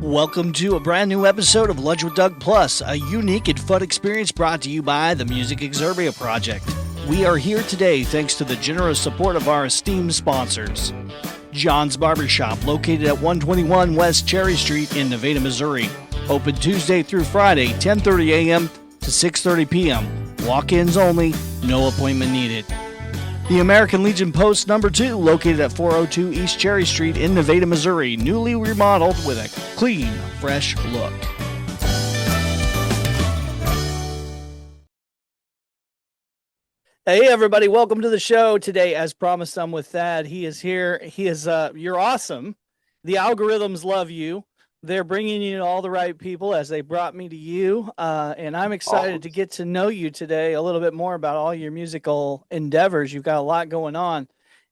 Welcome to a brand new episode of Lunch with Doug Plus, a unique and fun experience brought to you by the Music Exerbia Project. We are here today thanks to the generous support of our esteemed sponsors. John's Barbershop, located at 121 West Cherry Street in Nevada, Missouri. Open Tuesday through Friday, 10:30 a.m. to 6:30 p.m. Walk-ins only, no appointment needed. The American Legion Post No. 2, located at 402 East Cherry Street in Nevada, Missouri, newly remodeled with a clean, fresh look. Hey everybody, welcome to the show. Today, as promised, I'm with Thad. He is here. You're awesome. The algorithms love you. They're bringing you to all the right people as they brought me to you. And I'm excited to get to know you today a little bit more about all your musical endeavors. You've got a lot going on.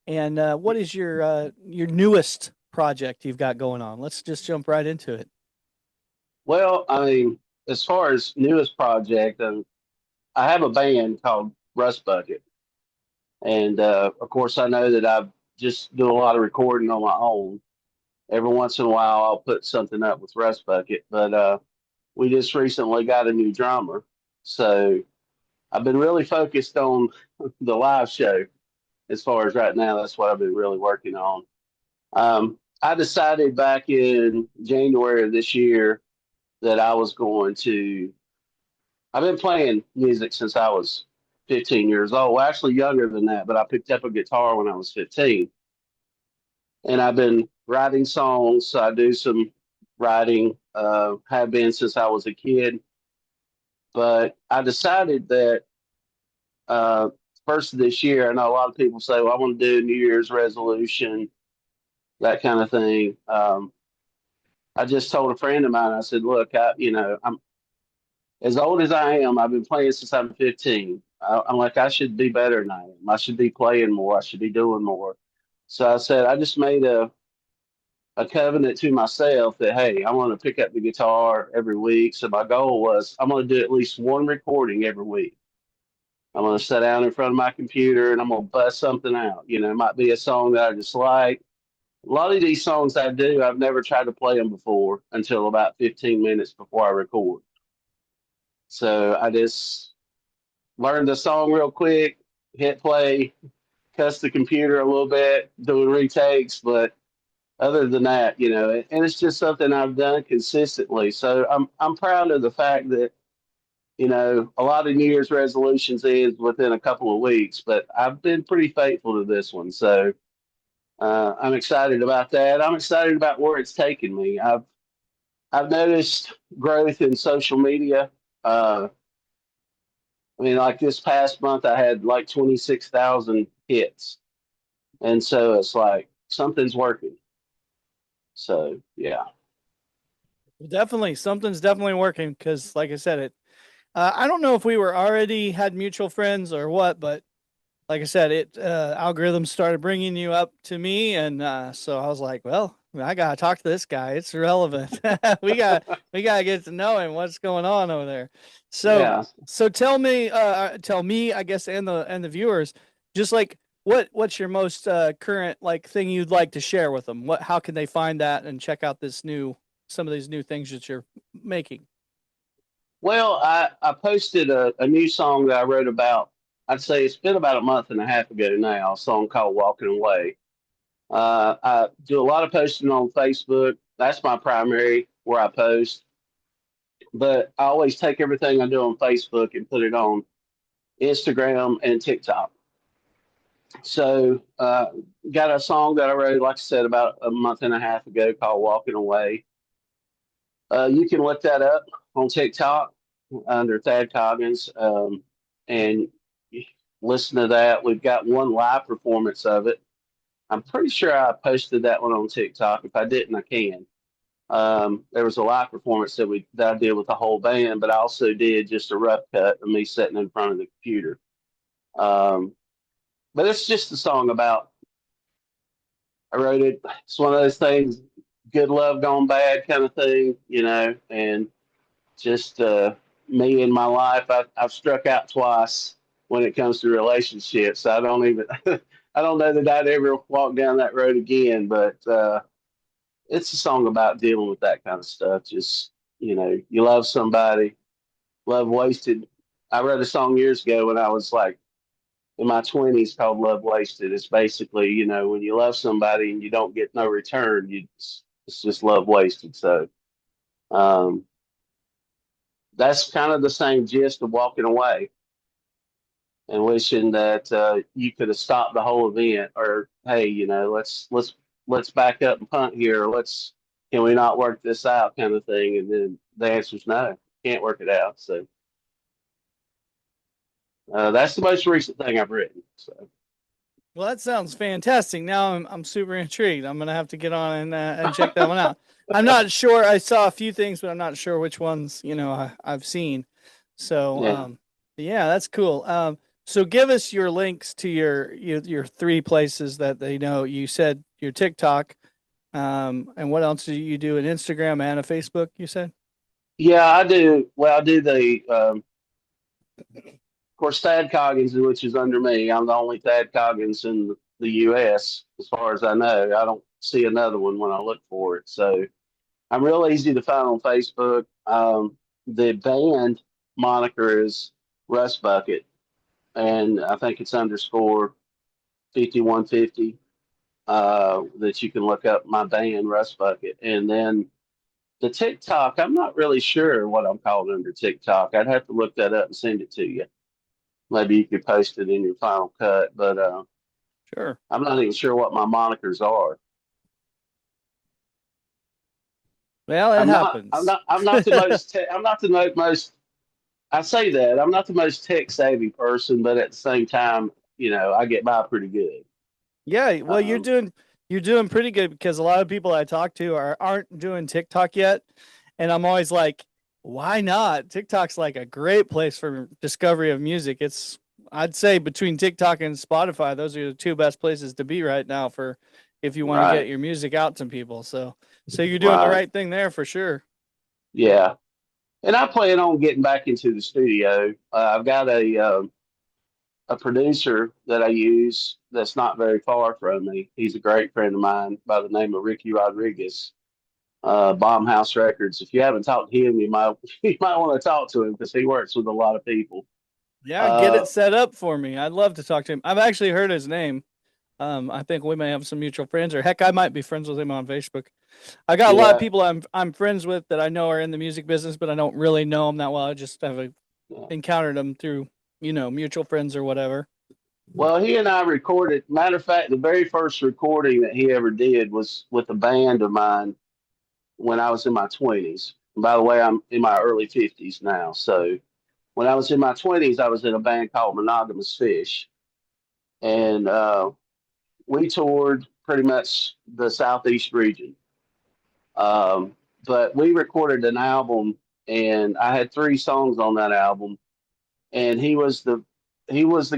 And what is your newest project you've got going on? Let's just jump right into it. Well, I mean, as far as newest project, I have a band called Rust Bucket, and of course, I know that I just do a lot of recording on my own. Every once in a while, I'll put something up with Rust Bucket, but we just recently got a new drummer, so I've been really focused on the live show. As far as right now, that's what I've been really working on. I decided back in January of this year that I was going to. I've been playing music since I was 15 years old. Well, actually younger than that, but I picked up a guitar when I was 15. And I've been writing songs. So I do some writing, have been since I was a kid. But I decided that first of this year, I know a lot of people say, well, I want to do a New Year's resolution, that kind of thing. I just told a friend of mine, I said, look, I'm as old as I am. I've been playing since I'm 15. I'm like, I should be better than I am. I should be playing more. I should be doing more. So I said, I just made a covenant to myself that, hey, I'm going to pick up the guitar every week. So my goal was I'm going to do at least one recording every week. I'm going to sit down in front of my computer and I'm going to bust something out. It might be a song that I just like. A lot of these songs I do, I've never tried to play them before until about 15 minutes before I record. So I just learned the song real quick, hit play, cuss the computer a little bit, doing retakes. But other than that, and it's just something I've done consistently. So I'm proud of the fact that, a lot of New Year's resolutions is within a couple of weeks, but I've been pretty faithful to this one. So I'm excited about that. I'm excited about where it's taken me. I've noticed growth in social media. I mean, like this past month, I had like 26,000 hits. And so it's like something's working. So, yeah. Definitely, something's definitely working because, like I said, I don't know if we were already had mutual friends or what, but like I said, algorithms started bringing you up to me, and so I was like, well, I gotta talk to this guy. It's relevant. we got we gotta get to know him. What's going on over there? So Yeah. so tell me, I guess, and the viewers, just like what's your most current like thing you'd like to share with them? How can they find that and check out some of these new things that you're making? Well, I posted a new song that I wrote about. I'd say it's been about a month and a half ago now, a song called Walking Away. I do a lot of posting on Facebook. That's my primary where I post. But I always take everything I do on Facebook and put it on Instagram and TikTok. So, got a song that I wrote, like I said, about a month and a half ago called Walking Away. You can look that up on TikTok under Thad Coggins, and listen to that. We've got one live performance of it. I'm pretty sure I posted that one on TikTok. If I didn't, I can. There was a live performance that I did with the whole band, but I also did just a rough cut of me sitting in front of the computer. But it's just a song about. I wrote it. It's one of those things, good love gone bad kind of thing, and just me in my life. I've struck out twice when it comes to relationships. I don't even. I don't know that I'd ever walk down that road again, but it's a song about dealing with that kind of stuff. Just, you love somebody, love wasted. I wrote a song years ago when I was like in my 20s called Love Wasted. It's basically, when you love somebody and you don't get no return, it's just love wasted. So um, that's kind of the same gist of walking away and wishing that you could have stopped the whole event, or hey, let's back up and punt here, or can we not work this out, kind of thing. And then the answer is no, can't work it out. So that's the most recent thing I've written. So Well, that sounds fantastic. Now I'm super intrigued. I'm gonna have to get on and check that one out. I'm not sure. I saw a few things, but I'm not sure which ones I've seen. So yeah. yeah, that's cool. So give us your links to your three places that they know. You said your TikTok, and what else do you do? An Instagram and a Facebook? You said. Yeah, I do. Well, I do of course, Thad Coggins, which is under me. I'm the only Thad Coggins in the U.S. as far as I know. I don't see another one when I look for it. So I'm real easy to find on Facebook. The band moniker is Rust Bucket, and I think it's underscore 5150. That you can look up my band Rust Bucket, and then the TikTok. I'm not really sure what I'm called under TikTok. I'd have to look that up and send it to you. Maybe you could post it in your final cut, but Sure. I'm not even sure what my monikers are. Well, it happens. I'm not the most. I'm not the most. I say that I'm not the most tech savvy person, but at the same time, I get by pretty good. Yeah, well, Um, you're doing pretty good because a lot of people I talk to aren't doing TikTok yet, and I'm always like, why not? TikTok's like a great place for discovery of music. I'd say between TikTok and Spotify, those are the two best places to be right now for if you want to get right, your music out to people. So you're doing the right, right thing there for sure. yeah. And I plan on getting back into the studio. I've got a producer that I use that's not very far from me. He's a great friend of mine by the name of Ricky Rodriguez, Bomb House Records. If you haven't talked to him, you might you might want to talk to him because he works with a lot of people. Yeah, get Uh, it set up for me. I'd love to talk to him. I've actually heard his name. I think we may have some mutual friends, or heck, I might be friends with him on Facebook. I got a lot of yeah, people I'm friends with that I know are in the music business, but I don't really know them that well. I just have yeah. encountered them through mutual friends or whatever. Well, he and I recorded. Matter of fact, the very first recording that he ever did was with a band of mine when I was in my 20s. And by the way, I'm in my early 50s now. So when I was in my 20s, I was in a band called Monogamous Fish. And we toured pretty much the Southeast region. Um, but we recorded an album, and I had three songs on that album. And he was the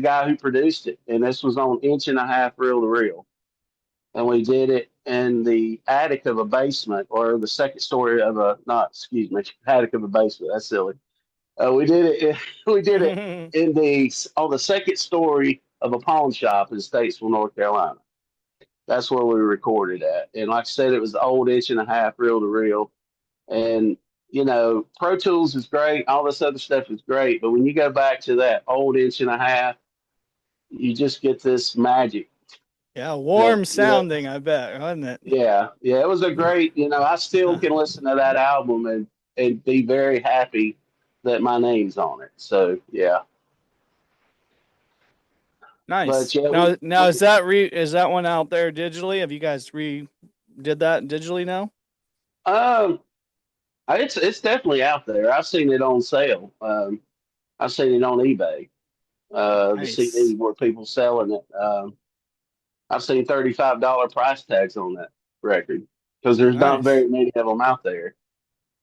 guy who produced it. And this was on inch and a half reel to reel. And we did it in the attic of a basement, or the second story of a not excuse me attic of a basement. That's silly. We did it. We did it in the on the second story of a pawn shop in Statesville, North Carolina. That's where we recorded at. And like I said, it was the old inch and a half reel to reel. And Pro Tools is great. All this other stuff is great. But when you go back to that old inch and a half, you just get this magic Yeah, that warm sounding, I bet, wasn't it? yeah, it was a great, I still can listen to that album and be very happy that my name's on it. So yeah, but Nice. yeah, Now is that one out there digitally? Have you guys did that digitally now? um, it's definitely out there. I've seen it on sale. I've seen it on eBay. The CD Nice. where people selling it. I've seen $35 price tags on that record because there's not Nice. very many of them out there.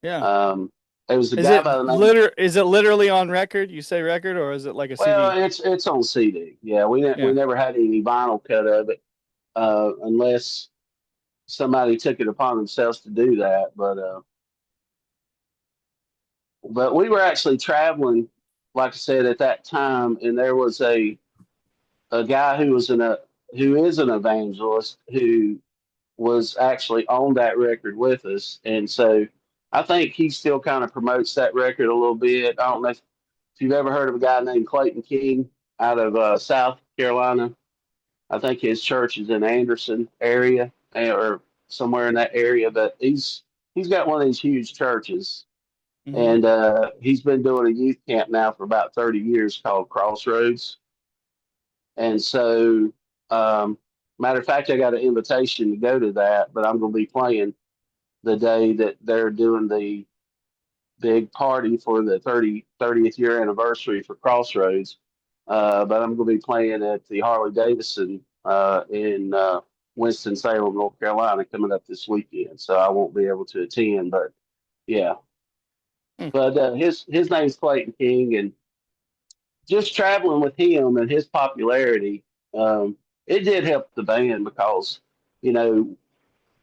Yeah. Um, it was a guy by the name. Is it literally on record? You say record, or is it like a CD? Well, it's on CD. Yeah, we Yeah. never had any vinyl cut of it, unless somebody took it upon themselves to do that. But we were actually traveling, like I said, at that time, and there was a guy who is an evangelist who was actually on that record with us, and so I think he still kind of promotes that record a little bit. I don't know if you've ever heard of a guy named Clayton King out of South Carolina. I think his church is in Anderson area or somewhere in that area, but he's got one of these huge churches, Hmm. and he's been doing a youth camp now for about 30 years called Crossroads. And so, matter of fact, I got an invitation to go to that, but I'm going to be playing the day that they're doing the big party for the 30th year anniversary for Crossroads. But I'm going to be playing at the Harley Davidson in Winston-Salem, North Carolina, coming up this weekend. So I won't be able to attend, but yeah. But his name's Clayton King, and just traveling with him and his popularity, it did help the band because, you know,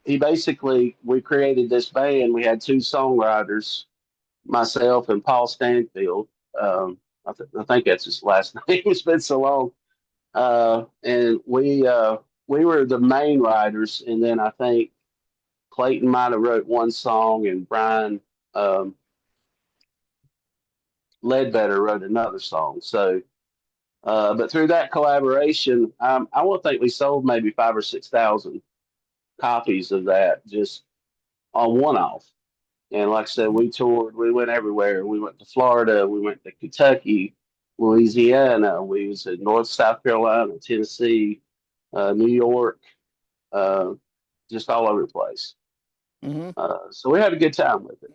we created this band. We had two songwriters, myself and Paul Stanfield. I think that's his last name. It's been so long. And we were the main writers. And then I think Clayton might have wrote one song and Brian Ledbetter wrote another song. So, but through that collaboration, I would think we sold maybe 5 or 6 thousand copies of that just on one off. And like I said, we toured, we went everywhere. We went to Florida, we went to Kentucky, Louisiana, we was in North South Carolina, Tennessee, New York, uh, just all over the place. Hmm. So we had a good time with it.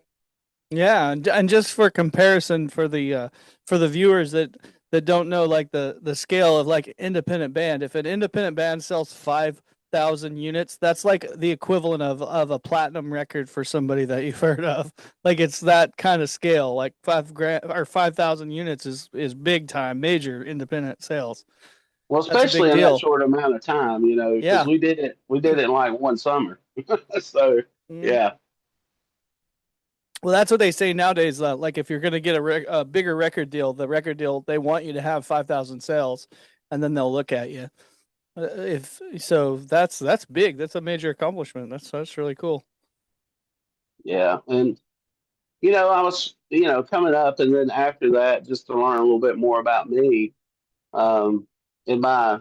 Yeah, and just for comparison for the viewers that don't know like the scale of like independent band, if an independent band sells 5,000 units, that's like the equivalent of a platinum record for somebody that you've heard of. Like it's that kind of scale. Like 5 grand or 5,000 units is big time, major independent sales. Well, That's a big especially in that deal. short amount of time, because Yeah. we did it in like one summer. So Mhm. yeah, Well, that's what they say nowadays. Like if you're going to get a bigger record deal, the record deal they want you to have 5,000 sales, and then they'll look at you. If so, that's big. That's a major accomplishment. That's really cool. yeah, and I was coming up, and then after that, just to learn a little bit more about me. In my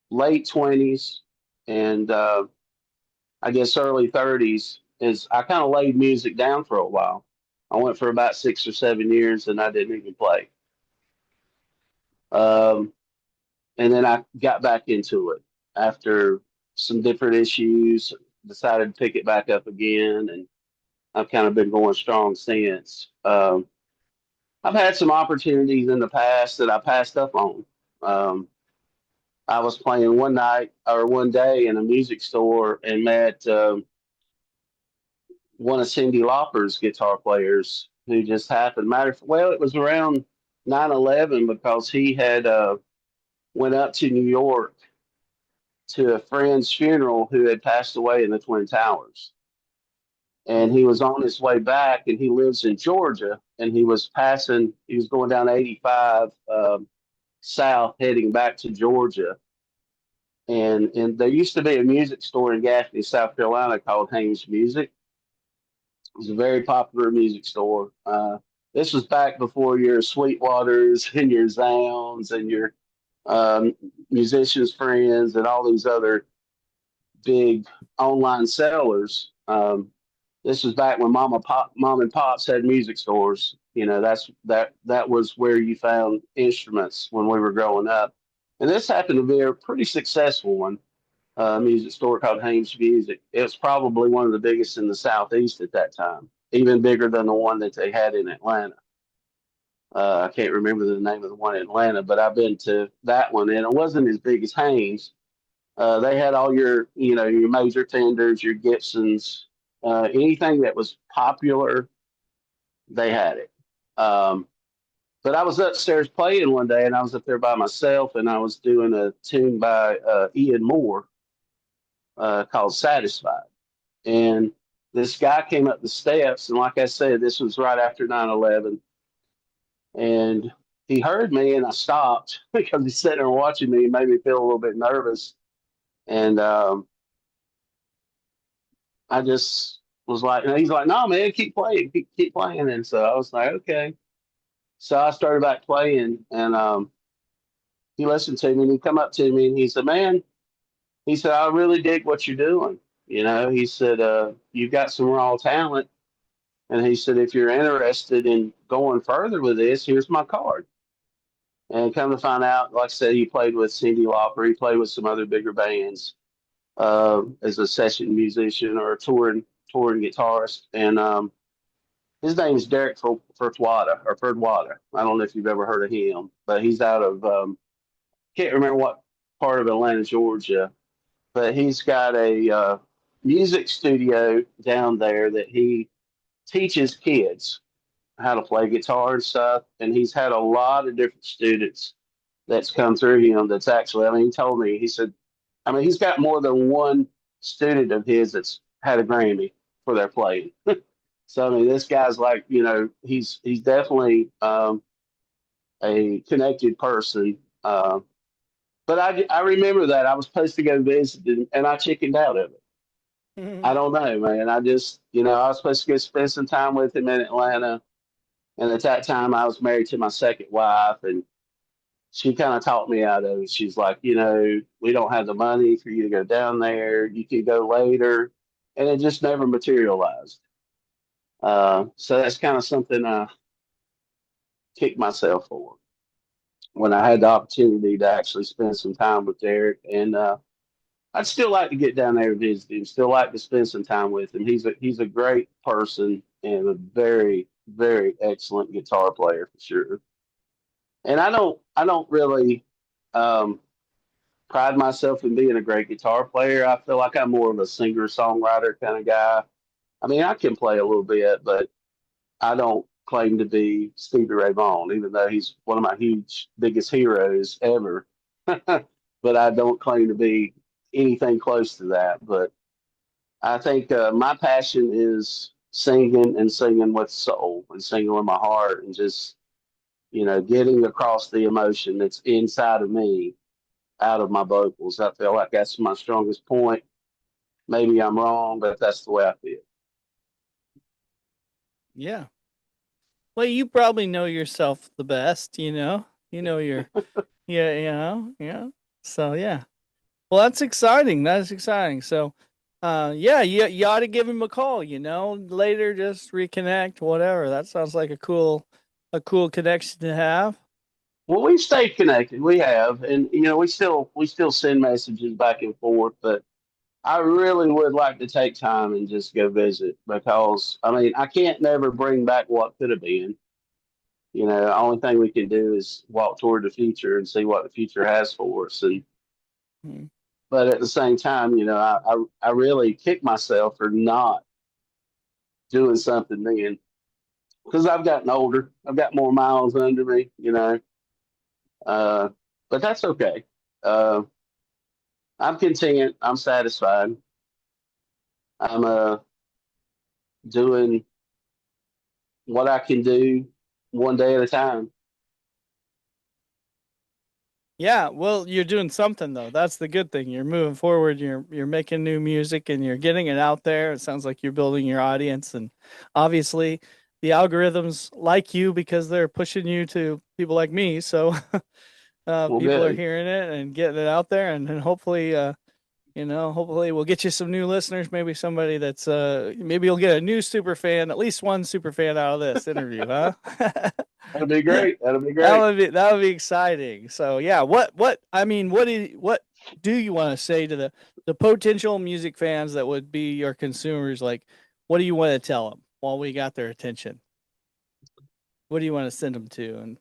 late 20s and I guess early 30s, is I kind of laid music down for a while. I went for about 6 or 7 years, and I didn't even play. Um, and then I got back into it after some different issues. Decided to pick it back up again, and I've kind of been going strong since. I've had some opportunities in the past that I passed up on. Um, I was playing one night or one day in a music store and met one of Cyndi Lauper's guitar players who just happened. Well, it was around 9/11 because he had went up to New York to a friend's funeral who had passed away in the Twin Towers. And he was on his way back, and he lives in Georgia, and he was going down 85 south heading back to Georgia. And there used to be a music store in Gaffney, South Carolina called Haynes Music. It was a very popular music store. This was back before your Sweetwaters and your Zounds and your um, musicians friends and all these other big online sellers. This was back when mom and pops had music stores. That was where you found instruments when we were growing up, and this happened to be a pretty successful one. Music store called Haynes Music. It was probably one of the biggest in the southeast at that time, even bigger than the one that they had in Atlanta. I can't remember the name of the one in Atlanta, but I've been to that one, and it wasn't as big as Haynes. They had all your major Fenders, your Gibsons, anything that was popular, they had it. Um, but I was upstairs playing one day, and I was up there by myself, and I was doing a tune by Ian Moore called "Satisfied." And this guy came up the steps, and like I said, this was right after 9/11, and he heard me, and I stopped because he's sitting there watching me. It made me feel a little bit nervous, and I just was like, and he's like, no, man, keep playing, keep playing. And so I was like, okay. So I started back playing, and he listened to me, and he come up to me, and he said, man, he said, I really dig what you're doing. You know, he said, you've got some raw talent. And he said, if you're interested in going further with this, here's my card. And come to find out, like I said, he played with Cyndi Lauper. He played with some other bigger bands as a session musician or a touring guitarist. And his name is Derek Ferdwada. I don't know if you've ever heard of him, but he's out of can't remember what part of Atlanta, Georgia. But he's got a music studio down there that he teaches kids how to play guitar and stuff. And he's had a lot of different students that's come through him. That's actually, I mean, he told me, he said, I mean, he's got more than one student of his that's had a Grammy for their playing. So I mean, this guy's like, you know, he's definitely a connected person. But I remember that I was supposed to go visit him, and I chickened out of it. I don't know, man. I just, you know, I was supposed to go spend some time with him in Atlanta, and at that time I was married to my second wife, and she kind of talked me out of it. She's like, you know, we don't have the money for you to go down there. You can go later, and it just never materialized. So that's kind of something I kicked myself for when I had the opportunity to actually spend some time with Derek. And I'd still like to get down there and visit him. Still like to spend some time with him. He's a great person and a very very excellent guitar player for sure. And I don't really um, pride myself in being a great guitar player. I feel like I'm more of a singer songwriter kind of guy. I mean, I can play a little bit, but I don't claim to be Stevie Ray Vaughan, even though he's one of my huge biggest heroes ever. But I don't claim to be anything close to that. But I think my passion is singing and singing with soul and singing with my heart and just, you know, getting across the emotion that's inside of me out of my vocals. I feel like that's my strongest point. Maybe I'm wrong, but that's the way I feel. Yeah. Well, you probably know yourself the best, you know? You know your yeah, yeah. So, yeah. Well, that's exciting. That's exciting. So, yeah, you ought to give him a call, you know, later just reconnect, whatever. That sounds like a cool connection to have. Well, we've stayed connected. We have, and you know, we still send messages back and forth. But I really would like to take time and just go visit because I mean, I can't never bring back what could have been. You know, the only thing we can do is walk toward the future and see what the future has for us. And Hmm. but at the same time, you know, I really kick myself for not doing something then because I've gotten older. I've got more miles under me, you know. Uh, but that's okay. Uh, I'm content. I'm satisfied. I'm doing what I can do one day at a time. Yeah, well, you're doing something though. That's the good thing. You're moving forward. You're making new music and you're getting it out there. It sounds like you're building your audience, and obviously, the algorithms like you because they're pushing you to people like me. So, Well, people are good. hearing it and getting it out there, and hopefully, hopefully we'll get you some new listeners. Maybe somebody that's maybe you'll get a new super fan, at least one super fan out of this interview, huh? That'll be great. That'll be That great. would be exciting. So yeah, what do you want to say to the potential music fans that would be your consumers? Like, what do you want to tell them while we got their attention? What do you want to send them to? And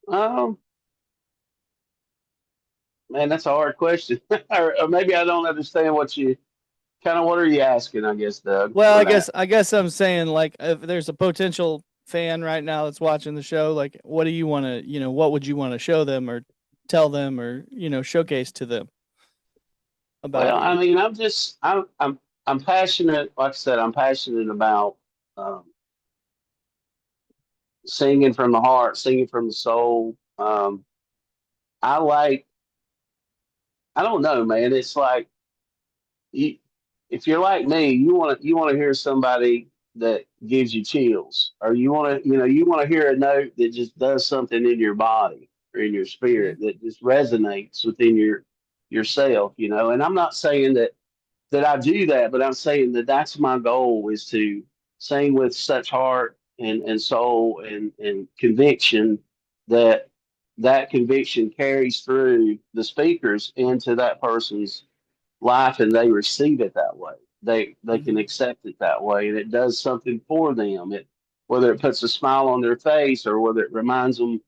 Um, man, that's a hard question. Or maybe I don't understand what you kind of what are you asking, I guess, Doug, well, for I that. guess I guess I'm saying like if there's a potential fan right now that's watching the show, like what do you want to what would you want to show them or tell them or showcase to them about Well, I you? mean, I'm passionate. Like I said, I'm passionate about um, singing from the heart, singing from the soul. I like. I don't know, man. It's like you. if you're like me, you want to hear somebody that gives you chills, or you want to hear a note that just does something in your body or in your Mhm. spirit that just resonates within yourself. And I'm not saying that I do that, but I'm saying that that's my goal, is to sing with such heart and soul and conviction that that conviction carries through the speakers into that person's life, and they receive it that way. They can Mhm. accept it that way, and it does something for them. Whether it puts a smile on their face, or whether it reminds them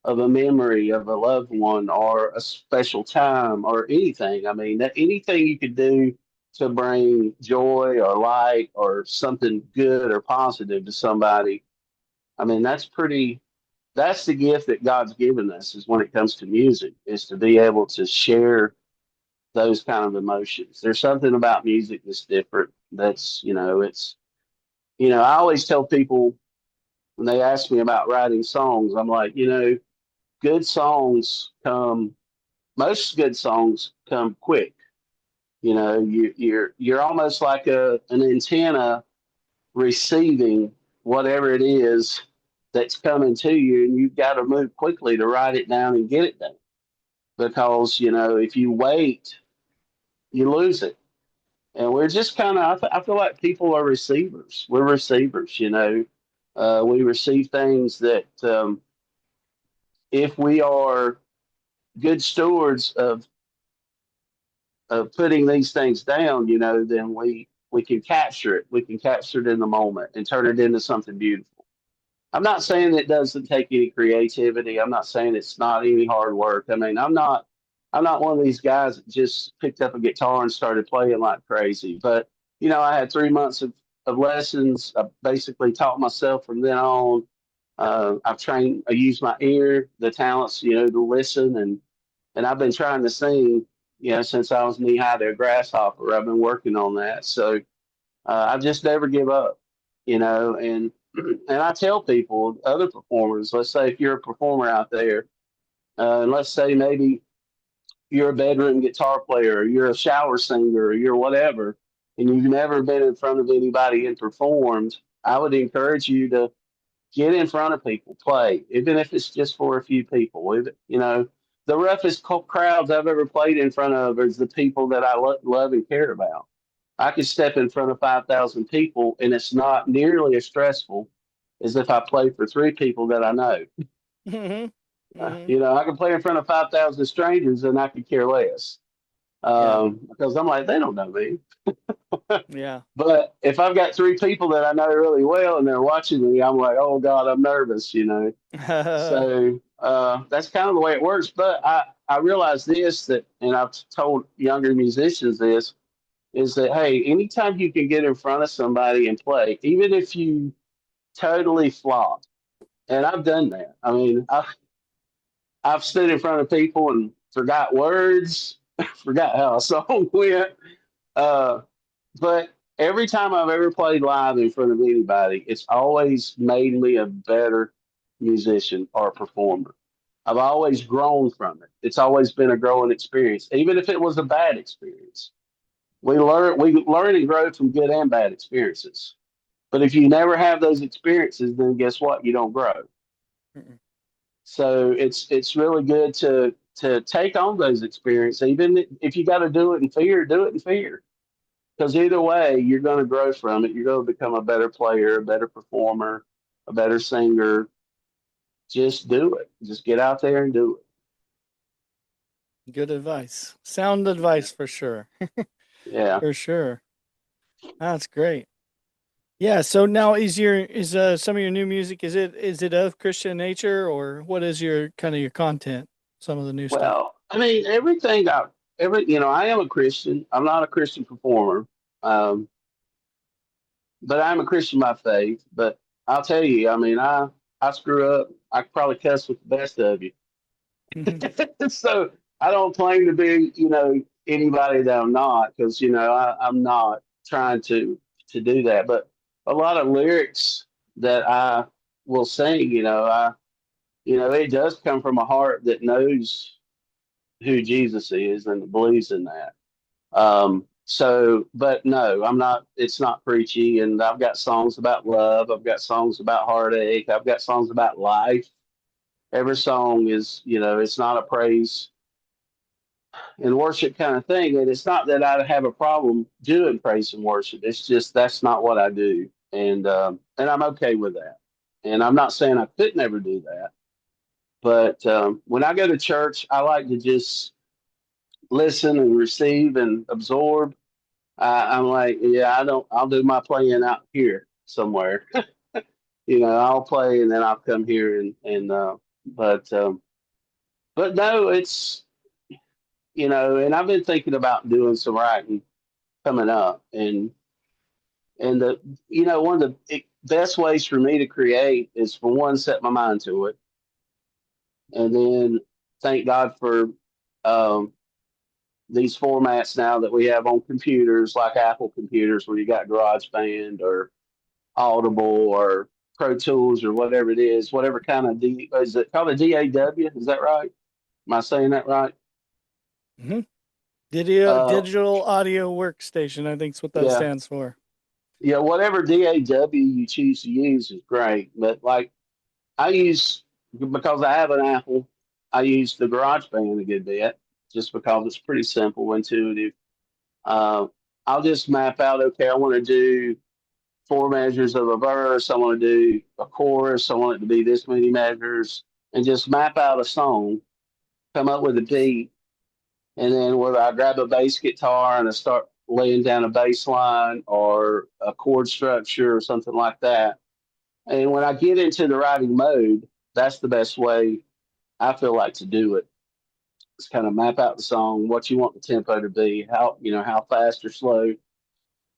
of a memory of a loved one, or a special time, or anything. I mean, that anything you could do to bring joy or light or something good or positive to somebody. I mean, that's the gift that God's given us, is when it comes to music, is to be able to share those kind of emotions. There's something about music that's different. I always tell people when they ask me about writing songs, I'm like, good songs come, most good songs come quick. You're almost like an antenna receiving whatever it is that's coming to you, and you've got to move quickly to write it down and get it done. Because, if you wait, you lose it. And we're just kind of, I feel like people are receivers. We're receivers. We receive things that, if we are good stewards of putting these things down, then we can capture it. We can capture it in the moment and turn it into something beautiful. I'm not saying it doesn't take any creativity. I'm not saying it's not any hard work. I mean, I'm not one of these guys that just picked up a guitar and started playing like crazy. But I had 3 months of lessons. I basically taught myself from then on. I used my ear, the talents, to listen, and I've been trying to sing, since I was knee high to a grasshopper. I've been working on that. So I just never give up, and and I tell people, other performers, let's say if you're a performer out there, and let's say maybe you're a bedroom guitar player, or you're a shower singer, or you're whatever, and you've never been in front of anybody and performed, I would encourage you to get in front of people, play, even if it's just for a few people. The roughest crowds I've ever played in front of is the people that I love and care about. I could step in front of 5,000 people, and it's not nearly as stressful as if I play for three people that I know. Mhm. Mhm. I can play in front of 5,000 strangers, and I could care less, Yeah. because I'm like, they don't know me. Yeah. But if I've got three people that I know really well and they're watching me, I'm like, oh God, I'm nervous. So that's kind of the way it works. But I realize this, and I've told younger musicians this, is that, hey, anytime you can get in front of somebody and play, even if you totally flop, and I've done that. I mean, I've stood in front of people and forgot words, forgot how a song went. Uh, but every time I've ever played live in front of anybody, it's always made me a better musician or performer. I've always grown from it. It's always been a growing experience, even if it was a bad experience. We learn and grow from good and bad experiences. But if you never have those experiences, then guess what? You don't grow. Mm-mm. So it's really good to take on those experiences, even if you got to do it in fear. Do it in fear, because either way, you're going to grow from it. You're going to become a better player, a better performer, a better singer. Just do it. Just get out there and do Good advice. Sound advice for sure. it. Yeah. For sure. That's great. Yeah. So now is some of your new music, is it of Christian nature, or what is your kind of your content? Some of the new stuff. Well, I mean, I am a Christian. I'm not a Christian performer, um, but I'm a Christian by faith. But I'll tell you, I mean, I screw up. I could probably cuss with the best of you. Mhm. So I don't claim to be, anybody that I'm not, because I'm not trying to do that. But a lot of lyrics that I will sing, it does come from a heart that knows who Jesus is and believes in that. So, but no, I'm not. It's not preachy, and I've got songs about love. I've got songs about heartache. I've got songs about life. Every song is, it's not a praise and worship kind of thing. And it's not that I have a problem doing praise and worship. It's just that's not what I do, and I'm okay with that. And I'm not saying I could never do that, but when I go to church, I like to just listen and receive and absorb. I'm like, yeah, I don't. I'll do my playing out here somewhere. I'll play and then I'll come here but but no, it's and I've been thinking about doing some writing coming up, and one of the best ways for me to create is for one, set my mind to it, and then thank God for um, these formats now that we have on computers, like Apple computers, where you got GarageBand or Audible or Pro Tools or whatever it is, whatever kind of is it called a DAW? Is that right? Am I saying that right? Hmm. Uh, Digital audio workstation, I think is what that yeah, stands for. yeah. Whatever DAW you choose to use is great, but like I use because I have an Apple, I use the GarageBand a good bit just because it's pretty simple, intuitive. Uh, I'll just map out. Okay, I want to do four measures of a verse. I want to do a chorus. I want it to be this many measures, and just map out a song, come up with a beat, and then whether I grab a bass guitar and I start laying down a bass line or a chord structure or something like that. And when I get into the writing mode, that's the best way I feel like to do it. It's kind of map out the song, what you want the tempo to be, how fast or slow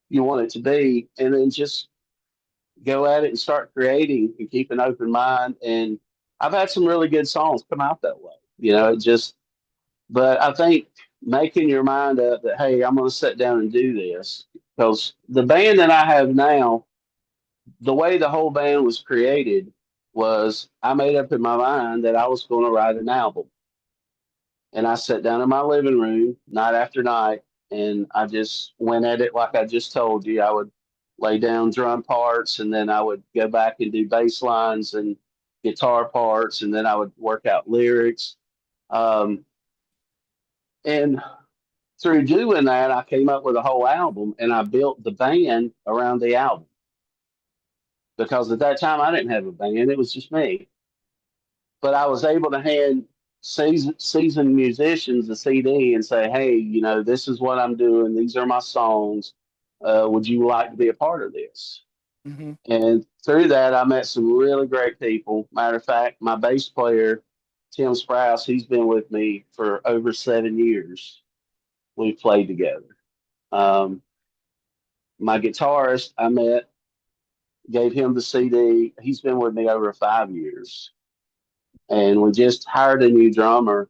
you want it to be, and then just go at it and start creating and keep an open mind. And I've had some really good songs come out that way. It just, but I think making your mind up that, hey, I'm going to sit down and do this because the band that I have now, the way the whole band was created was I made up in my mind that I was going to write an album. And I sat down in my living room night after night and I just went at it like I just told you. I would lay down drum parts and then I would go back and do bass lines and guitar parts and then I would work out lyrics. Um, and through doing that, I came up with a whole album and I built the band around the album because at that time I didn't have a band, it was just me. But I was able to hand seasoned musicians a CD and say, "Hey, this is what I'm doing. These are my songs. Would you like to be a part of this?" Hmm. And through that, I met some really great people. Matter of fact, my bass player, Tim Sprouse, he's been with me for over 7 years. We've played together. Um, my guitarist, I met, gave him the CD. He's been with me over 5 years. And we just hired a new drummer,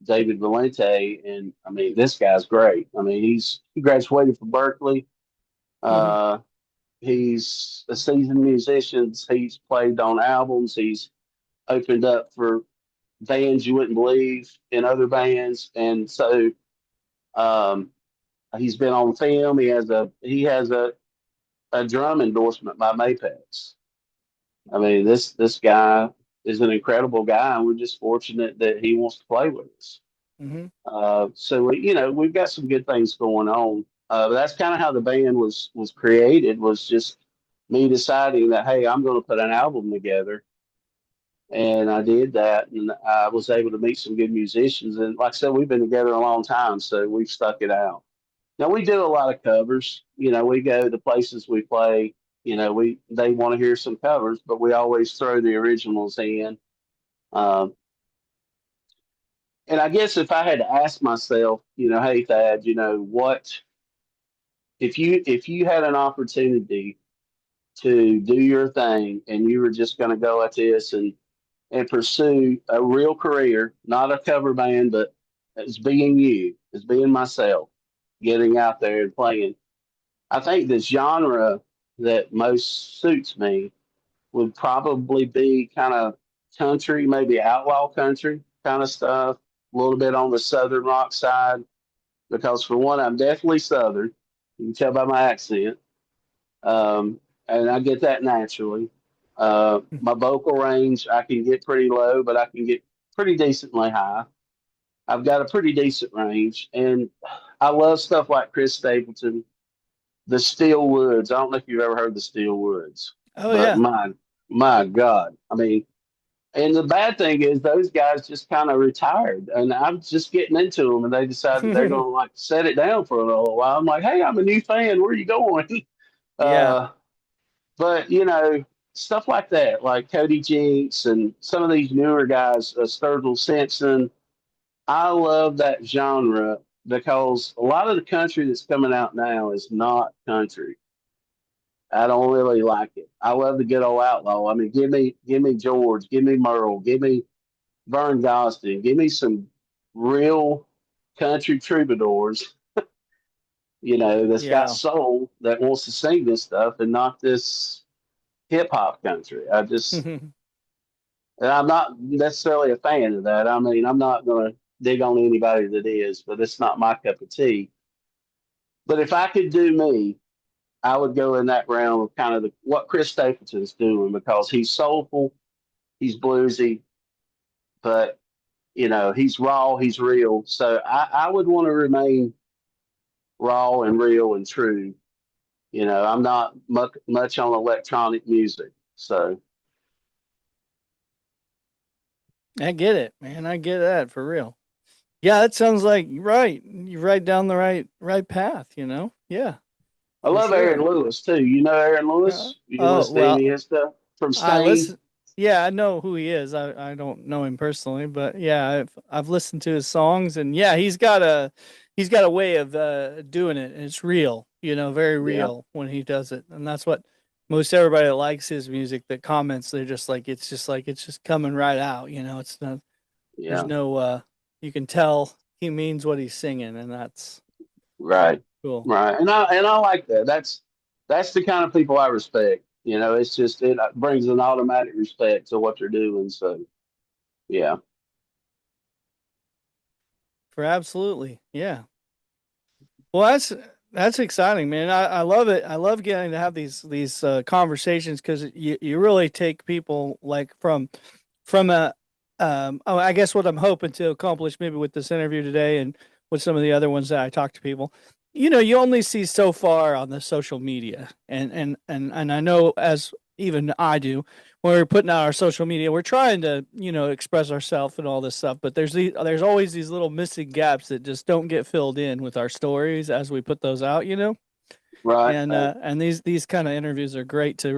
David Valente, and I mean this guy's great. I mean he graduated from Berkeley. Hmm. Uh, he's a seasoned musician. He's played on albums. He's opened up for bands you wouldn't believe in other bands, and so um, he's been on film. He has a drum endorsement by Mapex. I mean this guy is an incredible guy, and we're just fortunate that he wants to play with us. Hmm. We've got some good things going on. But that's kind of how the band was created. Was just me deciding that hey, I'm going to put an album together, and I did that, and I was able to meet some good musicians. And like I said, we've been together a long time, so we've stuck it out. Now we do a lot of covers. We go to places we play. We they want to hear some covers, but we always throw the originals in. Um, and I guess if I had to ask myself, hey Thad, what if you had an opportunity to do your thing and you were just going to go at this and pursue a real career, not a cover band, but as being you, as being myself, getting out there and playing. I think the genre that most suits me would probably be kind of country, maybe outlaw country kind of stuff, a little bit on the southern rock side. because for one, I'm definitely Southern. You can tell by my accent, um, and I get that naturally. My vocal range, I can get pretty low, but I can get pretty decently high. I've got a pretty decent range, and I love stuff like Chris Stapleton, the Steel Woods. I don't know if you've ever heard the Steel Woods, Oh but yeah. my God, I mean, and the bad thing is those guys just kind of retired, and I'm just getting into them, and they decided they're going to like set it down for a little while. I'm like, hey, I'm a new fan. Where are you going? Yeah. uh, but stuff like that, like Cody Jinks and some of these newer guys, Sturgill Simpson. I love that genre because a lot of the country that's coming out now is not country. I don't really like it. I love the good old outlaw. I mean, give me George, give me Merle, give me Vern Gosdin, give me some real country troubadours, that's got Yeah. soul that wants to sing this stuff and not this hip hop country. And I'm not necessarily a fan of that. I mean, I'm not going to dig on anybody that is, but it's not my cup of tea. But if I could do me, I would go in that realm of kind of what Chris Stapleton's doing because he's soulful, he's bluesy, but he's raw, he's real. So I would want to remain raw and real and true. I'm not much on electronic music. So I get it, man. I get that for real. Yeah, that sounds like right. You're right down the right path, you know? Yeah, I for love Aaron sure. Lewis too. You know Aaron Uh, Lewis? You oh, listen to any of well, his stuff from I Stain? listen. Yeah, I know who he is. I don't know him personally, but yeah, I've listened to his songs, and yeah, he's got a way of doing it, and it's real, you know, very Yeah, real when he does it, and that's what most everybody that likes his music that comments, they're just like it's just coming right out, you know. It's not there's yeah, no you can tell he means what he's singing, and that's right, cool. right. And I like that. That's the kind of people I respect. It's just it brings an automatic respect to what they're doing. So yeah, For absolutely, yeah. Well, that's exciting, man. I love it. I love getting to have these conversations because you really take people like from a oh, I guess what I'm hoping to accomplish maybe with this interview today and with some of the other ones that I talk to people. You know, you only see so far on the social media, and I know as even I do when we're putting out our social media, we're trying to express ourselves and all this stuff. But there's always these little missing gaps that just don't get filled in with our stories as we put those out. You know, right, and these kind of interviews are great to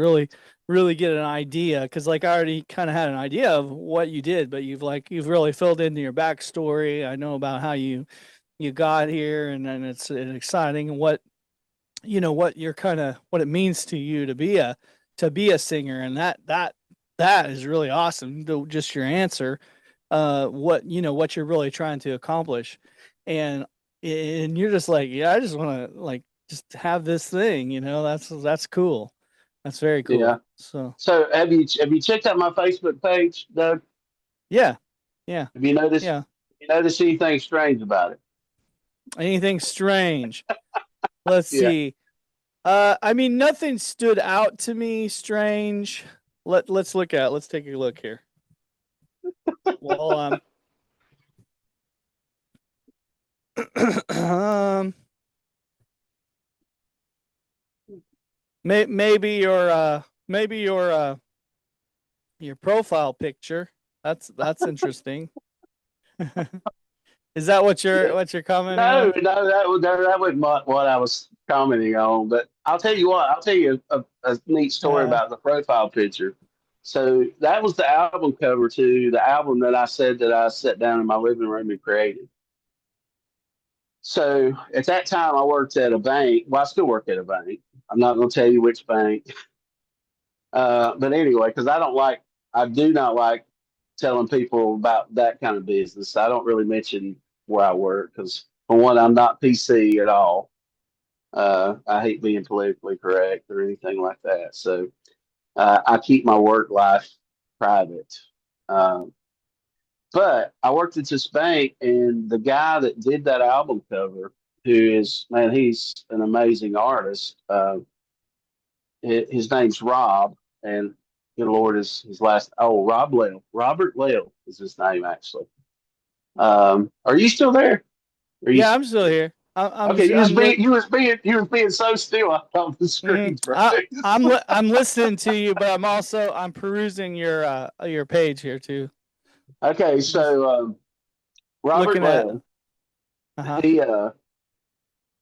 really get an idea because like I already kind of had an idea of what you did, but you've really filled into your backstory. I know about how you got here, and it's exciting and what what you're kind of what it means to you to be a singer, and that is really awesome. Just your answer, what what you're really trying to accomplish, and you're just like, yeah, I just want to like just have this thing, that's cool. That's very yeah. cool. So So have you checked out my Facebook page, Doug? yeah, yeah, Have you noticed yeah. you noticed anything strange about it? Anything strange? Let's Yeah. see. I mean, nothing stood out to me strange. Let's take a look here. Well, um, maybe your profile picture. That's interesting. Is that what you're commenting No, on? no, that wasn't what I was commenting on. But I'll tell you what, I'll tell you a neat story Uh, about the profile picture. So that was the album cover to the album that I said that I sat down in my living room and created. So at that time, I worked at a bank. Well, I still work at a bank. I'm not going to tell you which bank. But anyway, because I do not like telling people about that kind of business. I don't really mention where I work because, for one, I'm not PC at all. I hate being politically correct or anything like that. So I keep my work life private. Um, But I worked at this bank, and the guy that did that album cover, who is, man, he's an amazing artist. His name's Rob, and good Lord, his last, oh, Rob Lale. Robert Lale is his name, actually. Are you still there? Are you? Yeah, I'm still here. Okay, I'm you was being so still. I thought the screen froze. I'm listening to you, but I'm perusing your page here too. Okay, Just so Robert looking at. Lale, Uh-huh. he